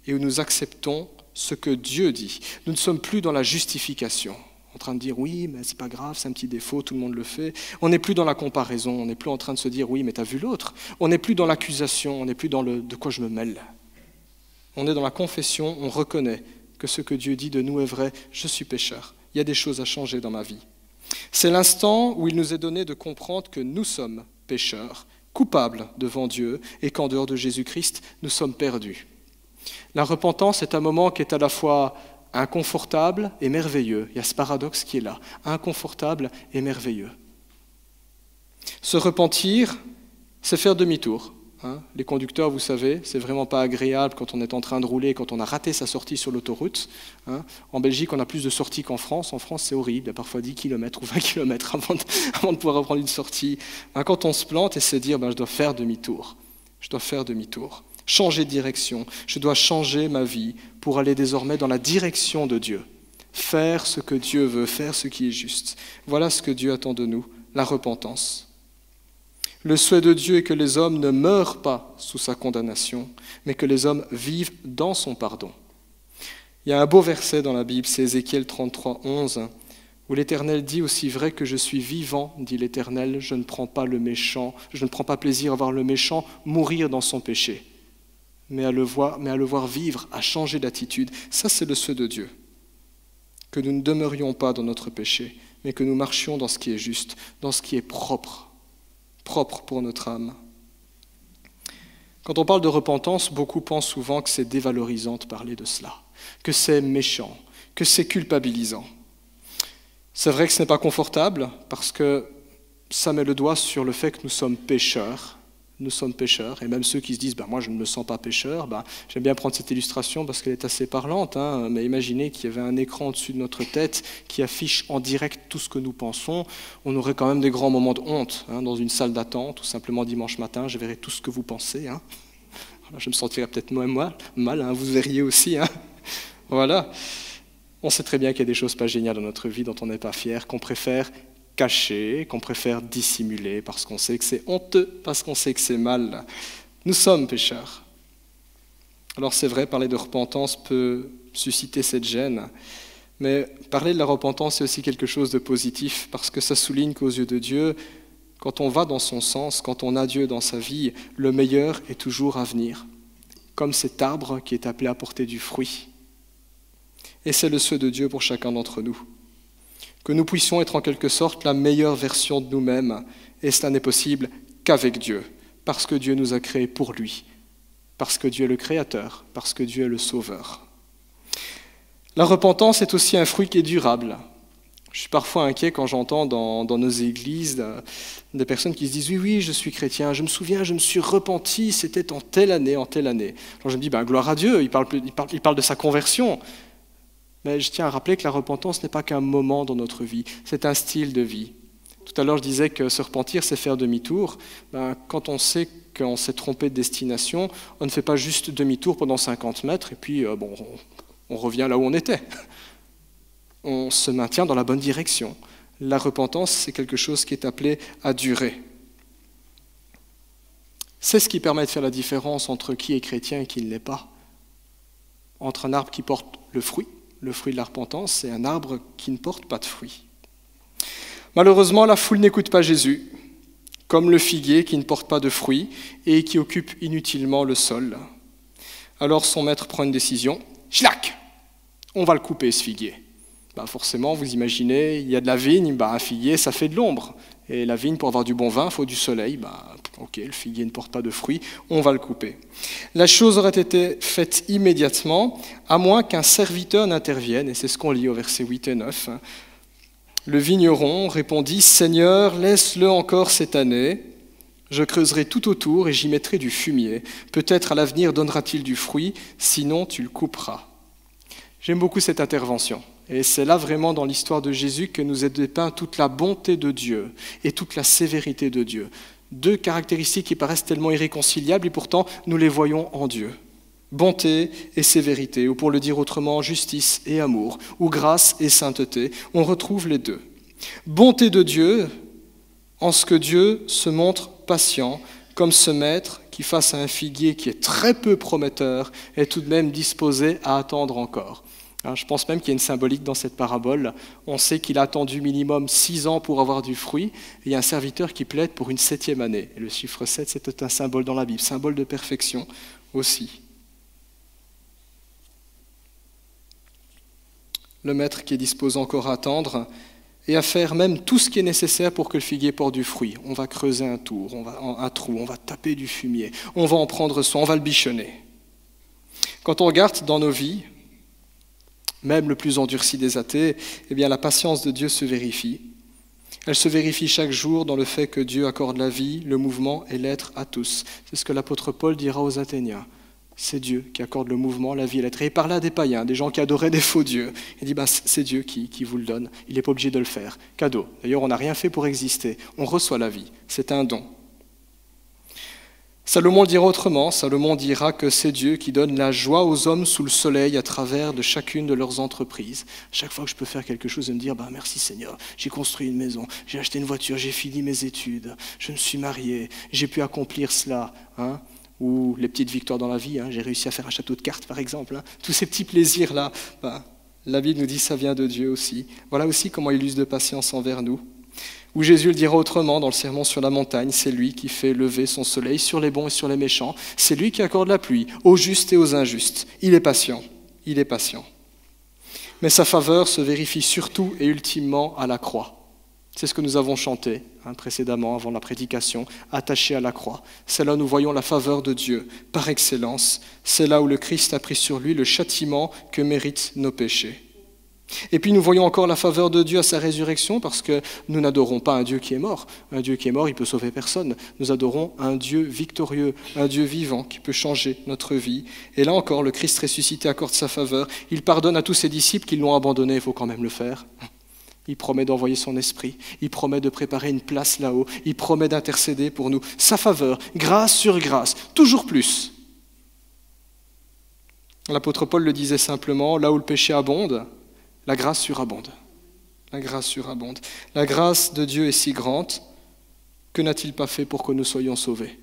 et où nous acceptons ce que Dieu dit. Nous ne sommes plus dans la justification, en train de dire « oui, mais c'est pas grave, c'est un petit défaut, tout le monde le fait ». On n'est plus dans la comparaison, on n'est plus en train de se dire « oui, mais t'as vu l'autre ». On n'est plus dans l'accusation, on n'est plus dans le « de quoi je me mêle ». On est dans la confession, on reconnaît que ce que Dieu dit de nous est vrai, je suis pécheur, il y a des choses à changer dans ma vie. C'est l'instant où il nous est donné de comprendre que nous sommes pécheurs, coupables devant Dieu, et qu'en dehors de Jésus-Christ, nous sommes perdus. La repentance est un moment qui est à la fois inconfortable et merveilleux. Il y a ce paradoxe qui est là, inconfortable et merveilleux. Se repentir, c'est faire demi-tour. Les conducteurs, vous savez, c'est vraiment pas agréable quand on est en train de rouler, quand on a raté sa sortie sur l'autoroute. En Belgique, on a plus de sorties qu'en France. En France, c'est horrible. Il y a parfois 10 km ou 20 km avant de pouvoir reprendre une sortie. Quand on se plante et se dire, je dois faire demi-tour. Je dois faire demi-tour. changer de direction. Je dois changer ma vie pour aller désormais dans la direction de Dieu. Faire ce que Dieu veut, faire ce qui est juste. Voilà ce que Dieu attend de nous, la repentance. Le souhait de Dieu est que les hommes ne meurent pas sous sa condamnation, mais que les hommes vivent dans son pardon. Il y a un beau verset dans la Bible, c'est Ézéchiel 33, 11, où l'Éternel dit « Aussi vrai que je suis vivant, dit l'Éternel, je ne prends pas plaisir à voir le méchant mourir dans son péché, mais à le voir vivre, à changer d'attitude. » Ça, c'est le souhait de Dieu. Que nous ne demeurions pas dans notre péché, mais que nous marchions dans ce qui est juste, dans ce qui est propre pour notre âme. Quand on parle de repentance, beaucoup pensent souvent que c'est dévalorisant de parler de cela, que c'est méchant, que c'est culpabilisant. C'est vrai que ce n'est pas confortable, parce que ça met le doigt sur le fait que nous sommes pécheurs. Nous sommes pécheurs, et même ceux qui se disent « moi je ne me sens pas pécheur », j'aime bien prendre cette illustration parce qu'elle est assez parlante, mais imaginez qu'il y avait un écran au-dessus de notre tête qui affiche en direct tout ce que nous pensons, on aurait quand même des grands moments de honte dans une salle d'attente, ou simplement dimanche matin, je verrai tout ce que vous pensez. Je me sentirais peut-être moins mal, vous verriez aussi. Voilà. On sait très bien qu'il y a des choses pas géniales dans notre vie dont on n'est pas fier, qu'on préfère cacher, qu'on préfère dissimuler parce qu'on sait que c'est honteux, parce qu'on sait que c'est mal. Nous sommes pécheurs. Alors c'est vrai, parler de repentance peut susciter cette gêne, mais parler de la repentance c'est aussi quelque chose de positif parce que ça souligne qu'aux yeux de Dieu, quand on va dans son sens, quand on a Dieu dans sa vie, le meilleur est toujours à venir, comme cet arbre qui est appelé à porter du fruit. Et c'est le souhait de Dieu pour chacun d'entre nous. Que nous puissions être en quelque sorte la meilleure version de nous-mêmes, et cela n'est possible qu'avec Dieu, parce que Dieu nous a créés pour lui, parce que Dieu est le Créateur, parce que Dieu est le Sauveur. La repentance est aussi un fruit qui est durable. Je suis parfois inquiet quand j'entends dans nos églises des personnes qui se disent « Oui, je suis chrétien, je me souviens, je me suis repenti, c'était en telle année. » Alors je me dis « Gloire à Dieu, il parle de sa conversion. » Mais je tiens à rappeler que la repentance n'est pas qu'un moment dans notre vie, c'est un style de vie. Tout à l'heure, je disais que se repentir, c'est faire demi-tour. Quand on sait qu'on s'est trompé de destination, on ne fait pas juste demi-tour pendant 50 mètres et puis on revient là où on était. On se maintient dans la bonne direction. La repentance, c'est quelque chose qui est appelé à durer. C'est ce qui permet de faire la différence entre qui est chrétien et qui ne l'est pas. Entre un arbre qui porte le fruit de la repentance, et un arbre qui ne porte pas de fruits. Malheureusement, la foule n'écoute pas Jésus, comme le figuier qui ne porte pas de fruits et qui occupe inutilement le sol. Alors son maître prend une décision, schlac, on va le couper ce figuier. Forcément, vous imaginez, il y a de la vigne, un figuier ça fait de l'ombre. Et la vigne, pour avoir du bon vin, il faut du soleil. Ok, le figuier ne porte pas de fruits, on va le couper. La chose aurait été faite immédiatement, à moins qu'un serviteur n'intervienne, et c'est ce qu'on lit au verset 8 et 9. Le vigneron répondit « Seigneur, laisse-le encore cette année, je creuserai tout autour et j'y mettrai du fumier. Peut-être à l'avenir donnera-t-il du fruit, sinon tu le couperas. » J'aime beaucoup cette intervention. Et c'est là vraiment dans l'histoire de Jésus que nous est dépeint toute la bonté de Dieu et toute la sévérité de Dieu. Deux caractéristiques qui paraissent tellement irréconciliables et pourtant nous les voyons en Dieu. Bonté et sévérité, ou pour le dire autrement, justice et amour, ou grâce et sainteté, on retrouve les deux. Bonté de Dieu, en ce que Dieu se montre patient, comme ce maître qui, face à un figuier qui est très peu prometteur, est tout de même disposé à attendre encore. Je pense même qu'il y a une symbolique dans cette parabole. On sait qu'il a attendu minimum 6 ans pour avoir du fruit, et il y a un serviteur qui plaide pour une 7e année. Et le chiffre 7, c'est un symbole dans la Bible, symbole de perfection aussi. Le maître qui est disposé encore à attendre et à faire même tout ce qui est nécessaire pour que le figuier porte du fruit. On va creuser un trou, on va taper du fumier, on va en prendre soin, on va le bichonner. Quand on regarde dans nos vies, même le plus endurci des athées, la patience de Dieu se vérifie. Elle se vérifie chaque jour dans le fait que Dieu accorde la vie, le mouvement et l'être à tous. C'est ce que l'apôtre Paul dira aux Athéniens. C'est Dieu qui accorde le mouvement, la vie et l'être. Et il parlait à des païens, des gens qui adoraient des faux dieux. Il dit, c'est Dieu qui vous le donne. Il n'est pas obligé de le faire. Cadeau. D'ailleurs, on n'a rien fait pour exister. On reçoit la vie. C'est un don. Salomon le dira autrement. Salomon dira que c'est Dieu qui donne la joie aux hommes sous le soleil à travers de chacune de leurs entreprises. Chaque fois que je peux faire quelque chose et me dire merci Seigneur, j'ai construit une maison, j'ai acheté une voiture, j'ai fini mes études, je me suis marié, j'ai pu accomplir cela. Ou les petites victoires dans la vie, j'ai réussi à faire un château de cartes par exemple. Tous ces petits plaisirs-là, la Bible nous dit que ça vient de Dieu aussi. Voilà aussi comment il use de patience envers nous. Ou Jésus le dira autrement dans le sermon sur la montagne, c'est lui qui fait lever son soleil sur les bons et sur les méchants, c'est lui qui accorde la pluie aux justes et aux injustes. Il est patient, il est patient. Mais sa faveur se vérifie surtout et ultimement à la croix. C'est ce que nous avons chanté précédemment, avant la prédication, attaché à la croix. C'est là où nous voyons la faveur de Dieu, par excellence. C'est là où le Christ a pris sur lui le châtiment que méritent nos péchés. Et puis nous voyons encore la faveur de Dieu à sa résurrection, parce que nous n'adorons pas un Dieu qui est mort. Un Dieu qui est mort, il peut sauver personne. Nous adorons un Dieu victorieux, un Dieu vivant qui peut changer notre vie. Et là encore, le Christ ressuscité accorde sa faveur. Il pardonne à tous ses disciples qui l'ont abandonné, il faut quand même le faire. Il promet d'envoyer son esprit, il promet de préparer une place là-haut, il promet d'intercéder pour nous. Sa faveur, grâce sur grâce, toujours plus. L'apôtre Paul le disait simplement, là où le péché abonde, la grâce surabonde. La grâce surabonde. La grâce de Dieu est si grande, que n'a-t-il pas fait pour que nous soyons sauvés ?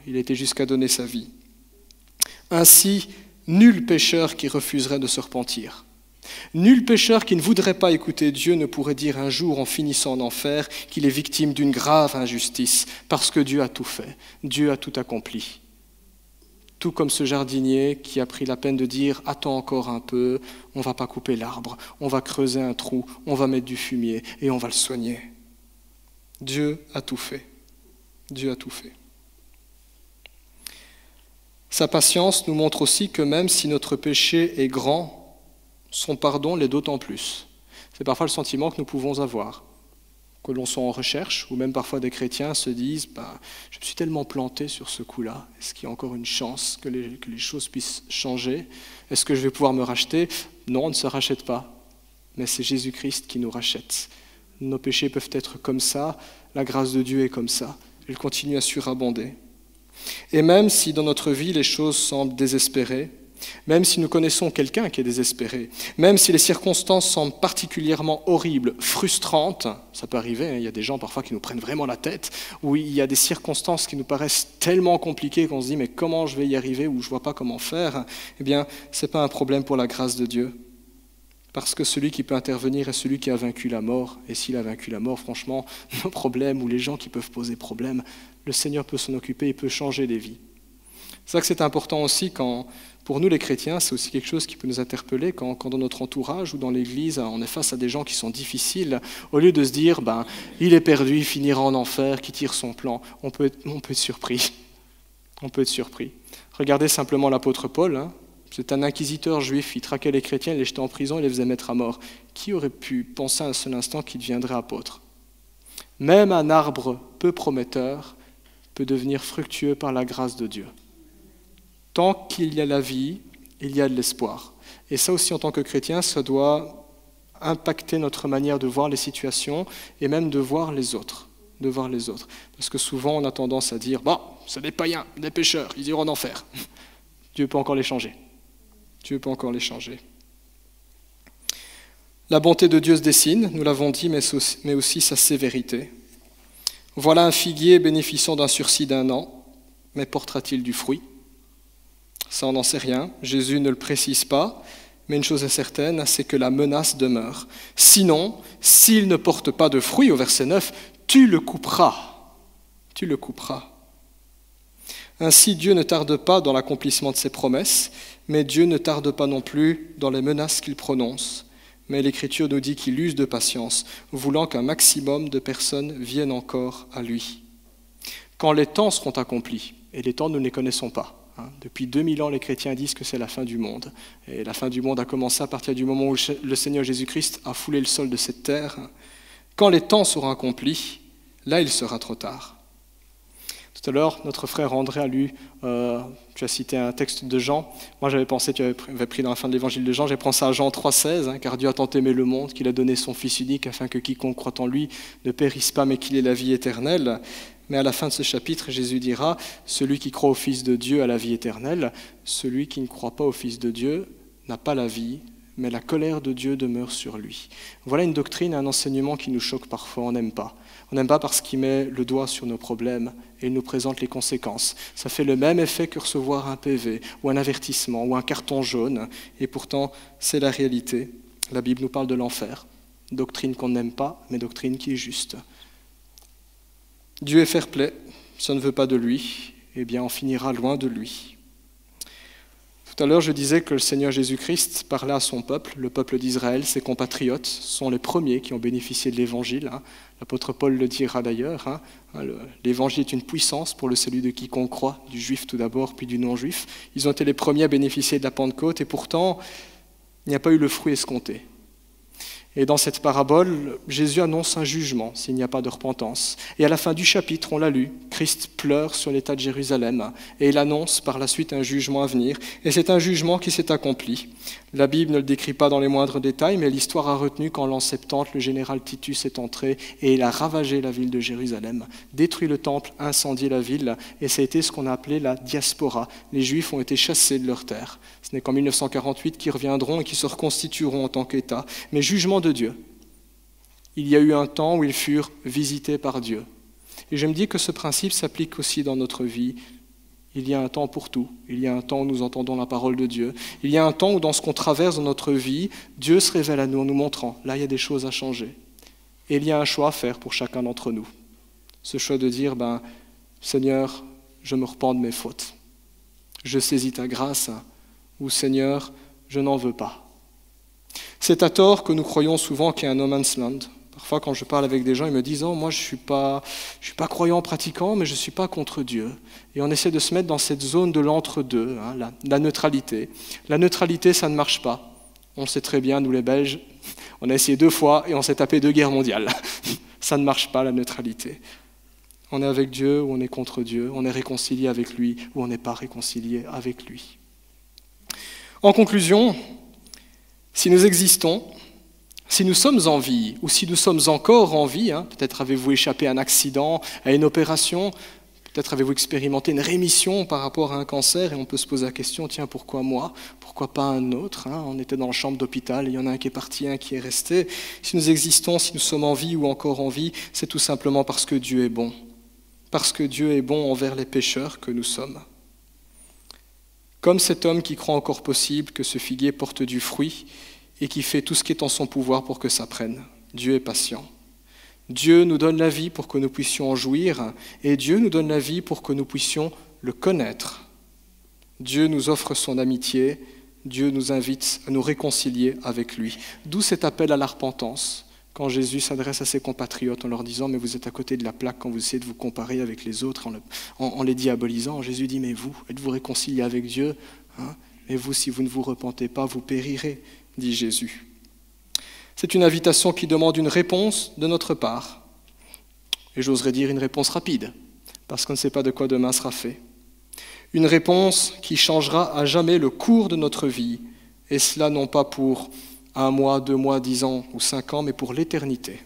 Il a été jusqu'à donner sa vie. Ainsi, nul pécheur qui refuserait de se repentir. Nul pécheur qui ne voudrait pas écouter Dieu ne pourrait dire un jour en finissant en enfer qu'il est victime d'une grave injustice, parce que Dieu a tout fait, Dieu a tout accompli. Tout comme ce jardinier qui a pris la peine de dire « Attends encore un peu, on ne va pas couper l'arbre, on va creuser un trou, on va mettre du fumier et on va le soigner. » Dieu a tout fait. Dieu a tout fait. Sa patience nous montre aussi que même si notre péché est grand, son pardon l'est d'autant plus. C'est parfois le sentiment que nous pouvons avoir. Que l'on soit en recherche, ou même parfois des chrétiens se disent je me suis tellement planté sur ce coup-là, est-ce qu'il y a encore une chance que les choses puissent changer? Est-ce que je vais pouvoir me racheter? Non, on ne se rachète pas, mais c'est Jésus-Christ qui nous rachète. Nos péchés peuvent être comme ça, la grâce de Dieu est comme ça, elle continue à surabonder. Et même si dans notre vie les choses semblent désespérées, même si nous connaissons quelqu'un qui est désespéré, même si les circonstances semblent particulièrement horribles, frustrantes, ça peut arriver, il y a des gens parfois qui nous prennent vraiment la tête, où il y a des circonstances qui nous paraissent tellement compliquées qu'on se dit mais comment je vais y arriver ou je ne vois pas comment faire, eh bien ce n'est pas un problème pour la grâce de Dieu. Parce que celui qui peut intervenir est celui qui a vaincu la mort, et s'il a vaincu la mort, franchement, nos problèmes ou les gens qui peuvent poser problème, le Seigneur peut s'en occuper, il peut changer les vies. C'est ça que c'est important aussi quand, pour nous les chrétiens, c'est aussi quelque chose qui peut nous interpeller quand dans notre entourage ou dans l'église, on est face à des gens qui sont difficiles, au lieu de se dire, il est perdu, il finira en enfer, qui tire son plan, on peut être surpris. On peut être surpris. Regardez simplement l'apôtre Paul, c'est un inquisiteur juif, il traquait les chrétiens, il les jetait en prison, il les faisait mettre à mort. Qui aurait pu penser un seul instant qu'il deviendrait apôtre? Même un arbre peu prometteur peut devenir fructueux par la grâce de Dieu. Tant qu'il y a la vie, il y a de l'espoir. Et ça aussi, en tant que chrétien, ça doit impacter notre manière de voir les situations et même de voir les autres. Parce que souvent, on a tendance à dire « c'est des païens, des pécheurs, ils iront en enfer. » Dieu peut encore les changer. La bonté de Dieu se dessine, nous l'avons dit, mais aussi sa sévérité. Voilà un figuier bénéficiant d'un sursis d'1 an, mais portera-t-il du fruit? Ça, on n'en sait rien. Jésus ne le précise pas, mais une chose est certaine, c'est que la menace demeure. Sinon, s'il ne porte pas de fruit, au verset 9, tu le couperas. Ainsi, Dieu ne tarde pas dans l'accomplissement de ses promesses, mais Dieu ne tarde pas non plus dans les menaces qu'il prononce. Mais l'Écriture nous dit qu'il use de patience, voulant qu'un maximum de personnes viennent encore à lui. Quand les temps seront accomplis, et les temps nous ne les connaissons pas, depuis 2000 ans, les chrétiens disent que c'est la fin du monde. Et la fin du monde a commencé à partir du moment où le Seigneur Jésus-Christ a foulé le sol de cette terre. Quand les temps seront accomplis, là, il sera trop tard. Tout à l'heure, notre frère André a lu, tu as cité un texte de Jean. Moi, j'avais pensé, tu avais pris dans la fin de l'évangile de Jean, j'ai pensé à Jean 3,16, car Dieu a tant aimé le monde qu'il a donné son Fils unique afin que quiconque croit en lui ne périsse pas, mais qu'il ait la vie éternelle. Mais à la fin de ce chapitre, Jésus dira « Celui qui croit au Fils de Dieu a la vie éternelle, celui qui ne croit pas au Fils de Dieu n'a pas la vie, mais la colère de Dieu demeure sur lui. » Voilà une doctrine, un enseignement qui nous choque parfois, on n'aime pas. On n'aime pas parce qu'il met le doigt sur nos problèmes et il nous présente les conséquences. Ça fait le même effet que recevoir un PV ou un avertissement ou un carton jaune. Et pourtant, c'est la réalité. La Bible nous parle de l'enfer. Doctrine qu'on n'aime pas, mais doctrine qui est juste. Dieu est fair-play, ça ne veut pas de lui, eh bien on finira loin de lui. Tout à l'heure, je disais que le Seigneur Jésus-Christ parlait à son peuple, le peuple d'Israël, ses compatriotes sont les premiers qui ont bénéficié de l'Évangile. L'apôtre Paul le dira d'ailleurs. L'Évangile est une puissance pour le salut de quiconque croit, du juif tout d'abord, puis du non-juif. Ils ont été les premiers à bénéficier de la Pentecôte et pourtant, il n'y a pas eu le fruit escompté. Et dans cette parabole, Jésus annonce un jugement s'il n'y a pas de repentance. Et à la fin du chapitre, on l'a lu, Christ pleure sur l'état de Jérusalem et il annonce par la suite un jugement à venir. Et c'est un jugement qui s'est accompli. La Bible ne le décrit pas dans les moindres détails, mais l'histoire a retenu qu'en l'an 70, le général Titus est entré et il a ravagé la ville de Jérusalem, détruit le temple, incendié la ville, et ça a été ce qu'on a appelé la diaspora. Les Juifs ont été chassés de leur terre. Ce n'est qu'en 1948 qu'ils reviendront et qu'ils se reconstitueront en tant qu'État. Mais jugement de Dieu. Il y a eu un temps où ils furent visités par Dieu. Et je me dis que ce principe s'applique aussi dans notre vie. Il y a un temps pour tout. Il y a un temps où nous entendons la parole de Dieu. Il y a un temps où dans ce qu'on traverse dans notre vie, Dieu se révèle à nous en nous montrant. Là, il y a des choses à changer. Et il y a un choix à faire pour chacun d'entre nous. Ce choix de dire, Seigneur, je me repens de mes fautes. Je saisis ta grâce. Ou Seigneur, je n'en veux pas. C'est à tort que nous croyons souvent qu'il y a un no man's land. Parfois, quand je parle avec des gens, ils me disent « Oh, moi, je suis pas croyant pratiquant, mais je ne suis pas contre Dieu. » Et on essaie de se mettre dans cette zone de l'entre-deux, la neutralité. La neutralité, ça ne marche pas. On le sait très bien, nous les Belges, on a essayé 2 fois et on s'est tapé 2 guerres mondiales. Ça ne marche pas, la neutralité. On est avec Dieu ou on est contre Dieu. On est réconcilié avec lui ou on n'est pas réconcilié avec lui. En conclusion, si nous existons, si nous sommes en vie, ou si nous sommes encore en vie, peut-être avez-vous échappé à un accident, à une opération, peut-être avez-vous expérimenté une rémission par rapport à un cancer, et on peut se poser la question, tiens, pourquoi moi? Pourquoi pas un autre? On était dans la chambre d'hôpital, il y en a un qui est parti, un qui est resté. Si nous existons, si nous sommes en vie ou encore en vie, c'est tout simplement parce que Dieu est bon. Parce que Dieu est bon envers les pécheurs que nous sommes. Comme cet homme qui croit encore possible que ce figuier porte du fruit et qui fait tout ce qui est en son pouvoir pour que ça prenne. Dieu est patient. Dieu nous donne la vie pour que nous puissions en jouir et Dieu nous donne la vie pour que nous puissions le connaître. Dieu nous offre son amitié, Dieu nous invite à nous réconcilier avec lui. D'où cet appel à la repentance. Quand Jésus s'adresse à ses compatriotes en leur disant « Mais vous êtes à côté de la plaque quand vous essayez de vous comparer avec les autres en les diabolisant. » Jésus dit « Mais vous, êtes-vous réconciliés avec Dieu ? Mais vous, si vous ne vous repentez pas, vous périrez, dit Jésus. » C'est une invitation qui demande une réponse de notre part. Et j'oserais dire une réponse rapide, parce qu'on ne sait pas de quoi demain sera fait. Une réponse qui changera à jamais le cours de notre vie, et cela non pas pour 1 mois, 2 mois, 10 ans ou 5 ans, mais pour l'éternité.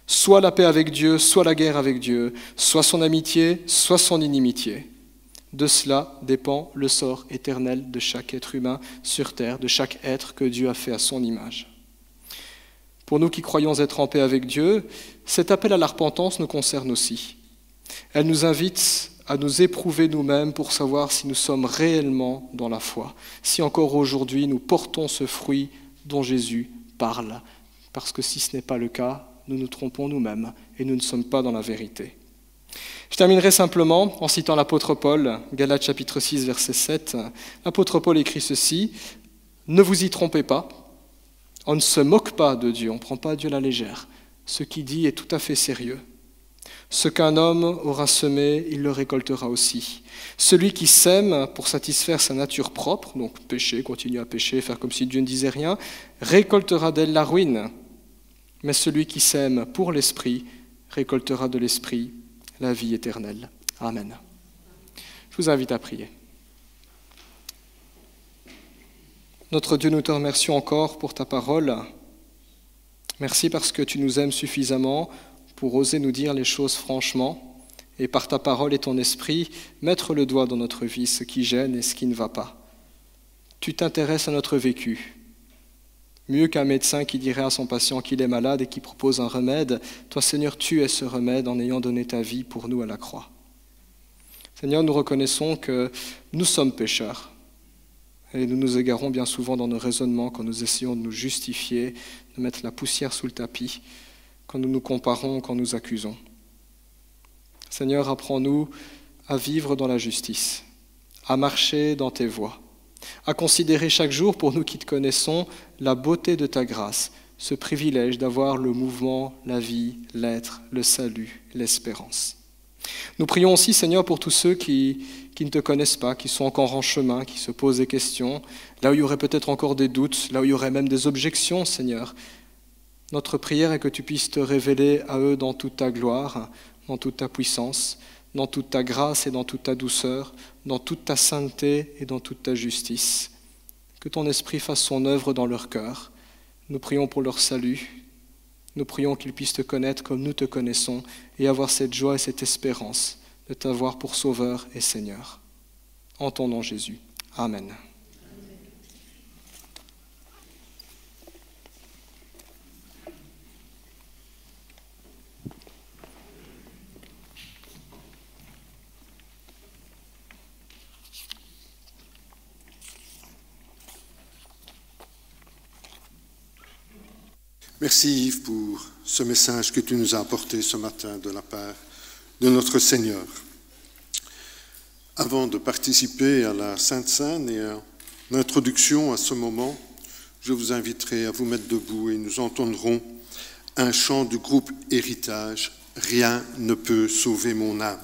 Soit la paix avec Dieu, soit la guerre avec Dieu, soit son amitié, soit son inimitié. De cela dépend le sort éternel de chaque être humain sur terre, de chaque être que Dieu a fait à son image. Pour nous qui croyons être en paix avec Dieu, cet appel à la repentance nous concerne aussi. Elle nous invite à nous éprouver nous-mêmes pour savoir si nous sommes réellement dans la foi, si encore aujourd'hui nous portons ce fruit dont Jésus parle. Parce que si ce n'est pas le cas, nous nous trompons nous-mêmes et nous ne sommes pas dans la vérité. Je terminerai simplement en citant l'apôtre Paul, Galates chapitre 6, verset 7. L'apôtre Paul écrit ceci, « Ne vous y trompez pas, on ne se moque pas de Dieu, on ne prend pas Dieu à la légère. Ce qu'il dit est tout à fait sérieux. Ce qu'un homme aura semé, il le récoltera aussi. Celui qui sème pour satisfaire sa nature propre, donc pécher, continuer à pécher, faire comme si Dieu ne disait rien, récoltera d'elle la ruine. Mais celui qui sème pour l'esprit récoltera de l'esprit la vie éternelle. Amen. Je vous invite à prier. Notre Dieu, nous te remercions encore pour ta parole. Merci parce que tu nous aimes suffisamment pour oser nous dire les choses franchement et par ta parole et ton esprit, mettre le doigt dans notre vie, ce qui gêne et ce qui ne va pas. Tu t'intéresses à notre vécu. Mieux qu'un médecin qui dirait à son patient qu'il est malade et qui propose un remède, toi Seigneur, tu es ce remède en ayant donné ta vie pour nous à la croix. Seigneur, nous reconnaissons que nous sommes pécheurs et nous nous égarons bien souvent dans nos raisonnements quand nous essayons de nous justifier, de mettre la poussière sous le tapis, quand nous nous comparons, quand nous accusons. Seigneur, apprends-nous à vivre dans la justice, à marcher dans tes voies, à considérer chaque jour, pour nous qui te connaissons, la beauté de ta grâce, ce privilège d'avoir le mouvement, la vie, l'être, le salut, l'espérance. Nous prions aussi, Seigneur, pour tous ceux qui ne te connaissent pas, qui sont encore en chemin, qui se posent des questions, là où il y aurait peut-être encore des doutes, là où il y aurait même des objections, Seigneur. Notre prière est que tu puisses te révéler à eux dans toute ta gloire, dans toute ta puissance, dans toute ta grâce et dans toute ta douceur, dans toute ta sainteté et dans toute ta justice. Que ton esprit fasse son œuvre dans leur cœur. Nous prions pour leur salut. Nous prions qu'ils puissent te connaître comme nous te connaissons et avoir cette joie et cette espérance de t'avoir pour Sauveur et Seigneur. En ton nom, Jésus. Amen. Merci Yves pour ce message que tu nous as apporté ce matin de la part de notre Seigneur. Avant de participer à la Sainte Seine et à l'introduction à ce moment, je vous inviterai à vous mettre debout et nous entendrons un chant du groupe Héritage, « Rien ne peut sauver mon âme ».